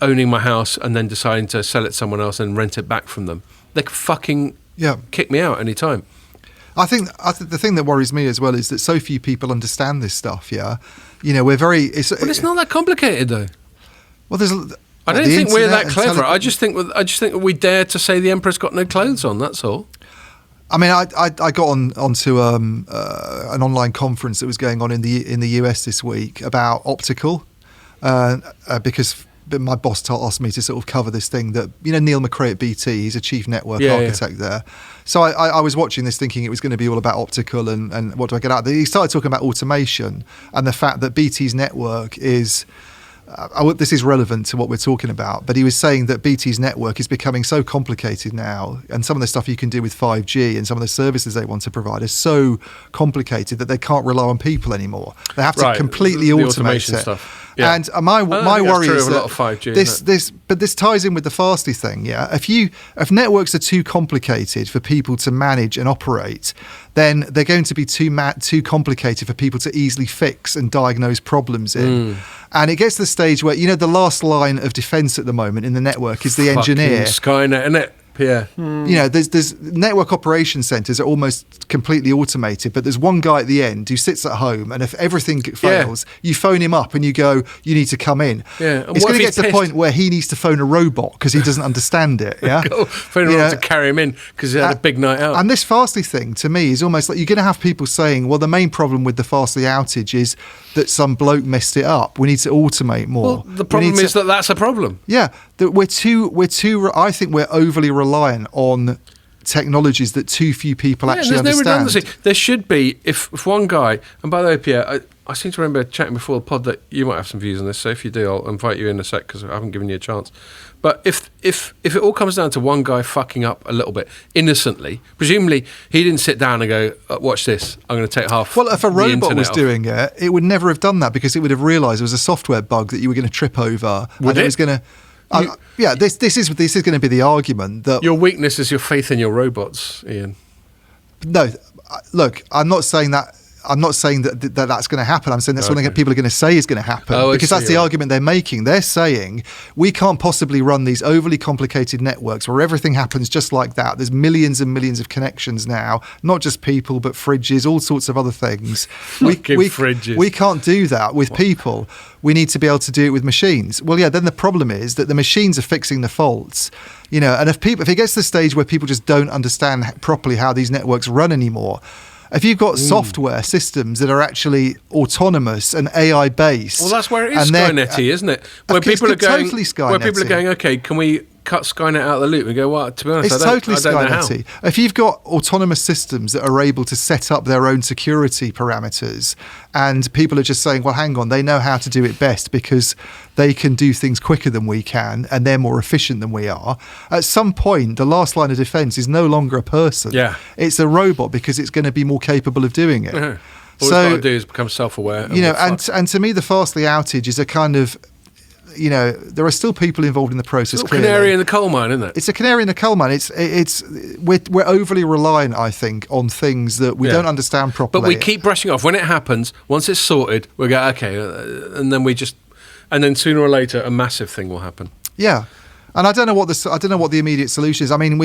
B: owning my house and then deciding to sell it to someone else and rent it back from them. They could fucking kick me out any time.
A: I think the thing that worries me as well is that so few people understand this stuff. We're very.
B: It's not that complicated though.
A: Well,
B: I don't think we're that clever. I just think we dare to say the emperor's got no clothes on. That's all.
A: I mean, I got onto an online conference that was going on in the US this week about optical, because my boss asked me to sort of cover this thing that, Neil McRae at BT, he's a chief network architect there. So I was watching this thinking it was going to be all about optical and what do I get out of it. He started talking about automation and the fact that BT's network is... this is relevant to what we're talking about, but he was saying that BT's network is becoming so complicated now, and some of the stuff you can do with 5G and some of the services they want to provide are so complicated that they can't rely on people anymore. They have to completely automate it.
B: Stuff.
A: Yeah. And my worry is that
B: a lot of 5G,
A: this ties in with the Fastly thing. Yeah, if networks are too complicated for people to manage and operate, then they're going to be too complicated for people to easily fix and diagnose problems in. And it gets to the stage where the last line of defence at the moment in the network is the engineer.
B: Skynet, isn't it? Yeah.
A: There's network operation centres are almost completely automated, but there's one guy at the end who sits at home, and if everything fails, you phone him up and you go, you need to come in.
B: Yeah. And
A: it's going to get to the point where he needs to phone a robot because he doesn't understand it. Yeah.
B: Phone a robot to carry him in because he had a big night out.
A: And this Fastly thing, to me, is almost like you're going to have people saying, well, the main problem with the Fastly outage is that some bloke messed it up. We need to automate more.
B: Well, the problem is that that's a problem.
A: Yeah. That we're too. I think we're overly reliant on technologies that too few people actually
B: there's
A: understand.
B: No redundancy. There should be, if one guy, and by the way, Pierre, I seem to remember chatting before the pod that you might have some views on this, so if you do, I'll invite you in a sec because I haven't given you a chance. But if it all comes down to one guy fucking up a little bit innocently, presumably he didn't sit down and go, watch this, I'm going to take half.
A: Well, if a robot was
B: off.
A: doing it, it would never have done that because it would have realised it was a software bug that you were going to trip over.
B: Would
A: it was going to... This is going to be the argument that
B: your weakness is your faith in your robots, Ian.
A: No, look, I'm not saying that. I'm not saying that that's going to happen. I'm saying that's something that people are going to say is going to happen because that's the argument they're making. They're saying we can't possibly run these overly complicated networks where everything happens just like that. There's millions and millions of connections now, not just people, but fridges, all sorts of other things. We can't do that with people. We need to be able to do it with machines. Well, yeah, then the problem is that the machines are fixing the faults. And if it gets to the stage where people just don't understand properly how these networks run anymore, if you've got software systems that are actually autonomous and AI based,
B: well, that's where it is Skynet-y, isn't it? Where people are going,
A: totally Skynet-y.
B: Where people are going, okay, can we cut Skynet out of the loop? And go, well, to be honest,
A: it's totally Skynet-y. If you've got autonomous systems that are able to set up their own security parameters, and people are just saying, well, hang on, they know how to do it best because they can do things quicker than we can, and they're more efficient than we are. At some point, the last line of defense is no longer a person.
B: Yeah.
A: It's a robot because it's going to be more capable of doing it.
B: All it's got to do is become self-aware.
A: And to me, the Fastly outage is a kind of, there are still people involved in the process.
B: It's a canary in the coal mine, isn't it?
A: It's a canary in the coal mine. We're overly reliant, I think, on things that we don't understand properly.
B: But we keep brushing off. When it happens, once it's sorted, we go, okay, and then sooner or later, a massive thing will happen.
A: Yeah. And I don't know what the immediate solution is. I mean,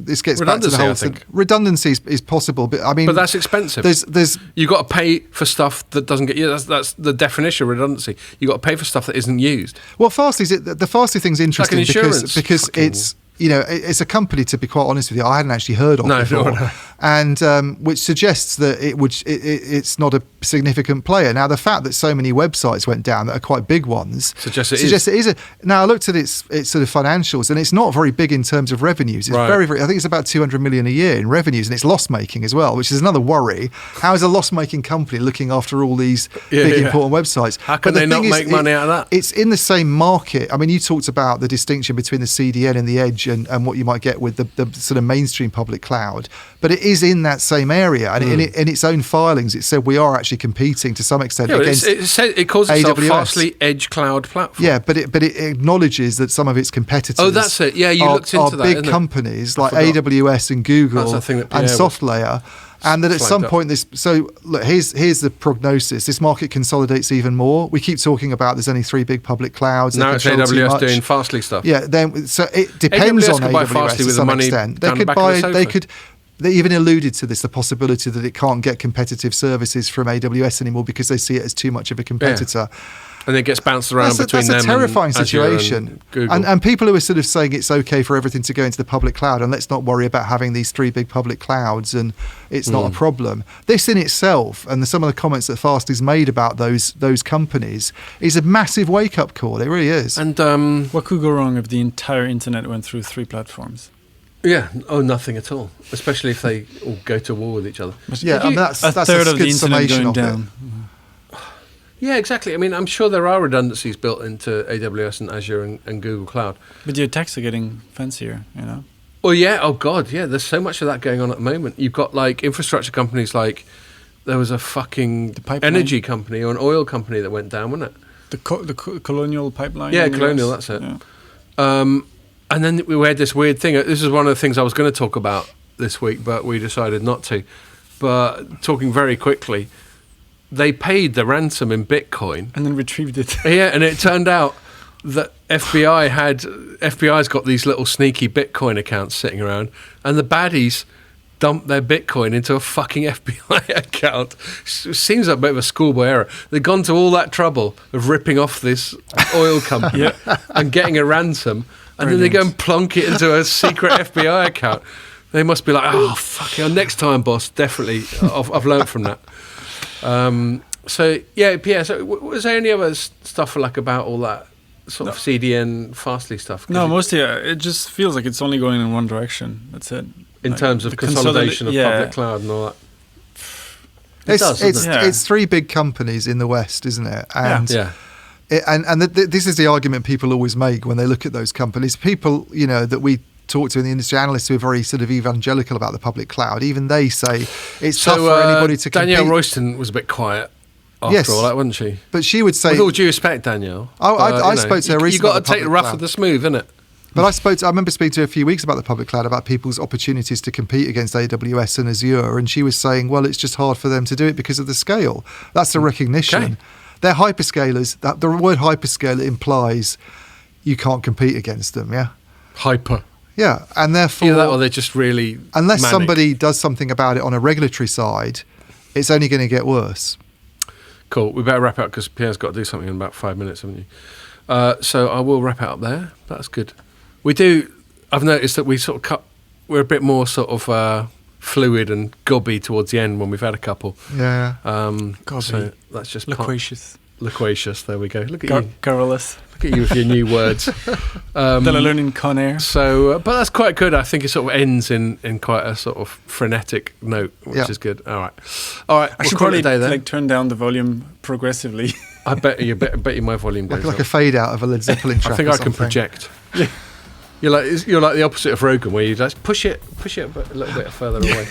A: this gets back to the whole thing. Redundancy is possible, but
B: but that's expensive.
A: There's
B: you got to pay for stuff that doesn't get used. That's the definition of redundancy. You got to pay for stuff that isn't used.
A: Well, the Fastly thing's interesting
B: like
A: because it's. It's a company, to be quite honest with you, I hadn't actually heard of before.
B: No.
A: And which suggests that it's not a significant player. Now, the fact that so many websites went down that are quite big ones suggests it is. Now, I looked at its sort of financials, and it's not very big in terms of revenues. It's very, very. I think it's about 200 million a year in revenues, and it's loss making as well, which is another worry. How is a loss making company looking after all these big important websites?
B: How can they not make money out of that?
A: It's in the same market. I mean, you talked about the distinction between the CDN and the Edge and what you might get with the sort of mainstream public cloud, but it is in that same area, and in its own filings it said we are actually competing to some extent against
B: it calls itself
A: AWS.
B: Fastly Edge Cloud Platform.
A: Yeah, but it acknowledges that some of its competitors
B: that's it. Yeah, you looked into that,
A: big companies like AWS and Google and SoftLayer. And that at some point look, here's the prognosis. This market consolidates even more. We keep talking about there's only 3 big public clouds.
B: Now it's AWS doing Fastly stuff.
A: Yeah, so it depends on AWS to some extent. They even alluded to this, the possibility that it can't get competitive services from AWS anymore because they see it as too much of a competitor.
B: Yeah. And it gets bounced around between them.
A: That's a terrifying
B: and Azure
A: situation.
B: And Google.
A: And people who are sort of saying it's okay for everything to go into the public cloud and let's not worry about having these 3 big public clouds and it's not a problem. This in itself, and some of the comments that Fastly's made about those companies, is a massive wake-up call. It really is.
B: And
C: what could go wrong if the entire internet went through 3 platforms?
B: yeah, nothing at all. Especially if they all go to war with each other.
A: Yeah, and that's
C: a third
A: a
C: of the
A: good
C: internet
A: summation
C: going
A: of
C: down.
A: it.
B: Yeah, exactly. I mean, I'm sure there are redundancies built into AWS and Azure and Google Cloud.
C: But your attacks are getting fancier, you know?
B: Well, yeah. Oh, God, yeah. There's so much of that going on at the moment. You've got, like, infrastructure companies like... There was a fucking energy company or an oil company that went down, wasn't it?
C: The Colonial Pipeline?
B: Yeah,
C: in the
B: Colonial,
C: US?
B: that's it.
C: Yeah.
B: And then we had this weird thing. This is one of the things I was going to talk about this week, but we decided not to. But talking very quickly... They paid the ransom in Bitcoin.
C: And then retrieved it.
B: Yeah, and it turned out that FBI's got these little sneaky Bitcoin accounts sitting around, and the baddies dumped their Bitcoin into a fucking FBI account. Seems like a bit of a schoolboy error. They've gone to all that trouble of ripping off this oil company and getting a ransom, and then they go and plonk it into a secret FBI account. They must be like, oh, fuck it, next time, boss, definitely. I've learned from that. So was there any other stuff like about all that sort of CDN Fastly stuff?
C: No, mostly it just feels like it's only going in one direction. That's it.
B: In terms of consolidation of public cloud and all that.
A: It's 3 big companies in the West, isn't it? And this is the argument people always make when they look at those companies. People, that we talk to in the industry, analysts who are very sort of evangelical about the public cloud, even they say it's tough for anybody to compete.
B: Danielle Royston was a bit quiet after all that, wasn't she?
A: But she would say...
B: With all due respect, Danielle.
A: I spoke to her recently.
B: You've got to take the rough with the smooth, innit?
A: But I remember speaking to her a few weeks about the public cloud, about people's opportunities to compete against AWS and Azure, and she was saying, well, it's just hard for them to do it because of the scale. That's the recognition. Okay. They're hyperscalers. The word hyperscaler implies you can't compete against them, yeah?
B: Hyper.
A: Yeah, and therefore...
B: Either that or they're just really
A: unless
B: manic.
A: Somebody does something about it on a regulatory side, it's only going to get worse.
B: Cool. We better wrap up because Pierre's got to do something in about 5 minutes, haven't you? So I will wrap it up there. That's good. I've noticed that we sort of we're a bit more sort of fluid and gobby towards the end when we've had a couple.
A: Yeah.
C: Gobby.
B: So that's just
C: loquacious.
B: Loquacious, there we go. Look at you.
C: Garrulous.
B: Look at you with your new words.
C: That I learned in Con Air.
B: So, but that's quite good. I think it sort of ends in quite a sort of frenetic note, which is good. All right.
C: I should probably turn down the volume progressively.
B: I bet you my volume goes
A: like
B: up.
A: a fade out of a Led Zeppelin track.
B: I think I can project. Yeah. You're like the opposite of Rogan, where you just push it a little bit further away.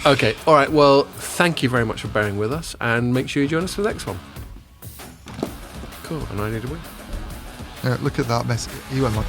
B: Okay. All right. Well, thank you very much for bearing with us, and make sure you join us for the next one. Cool. And I need a win.
A: Yeah, look at that mess. You went like.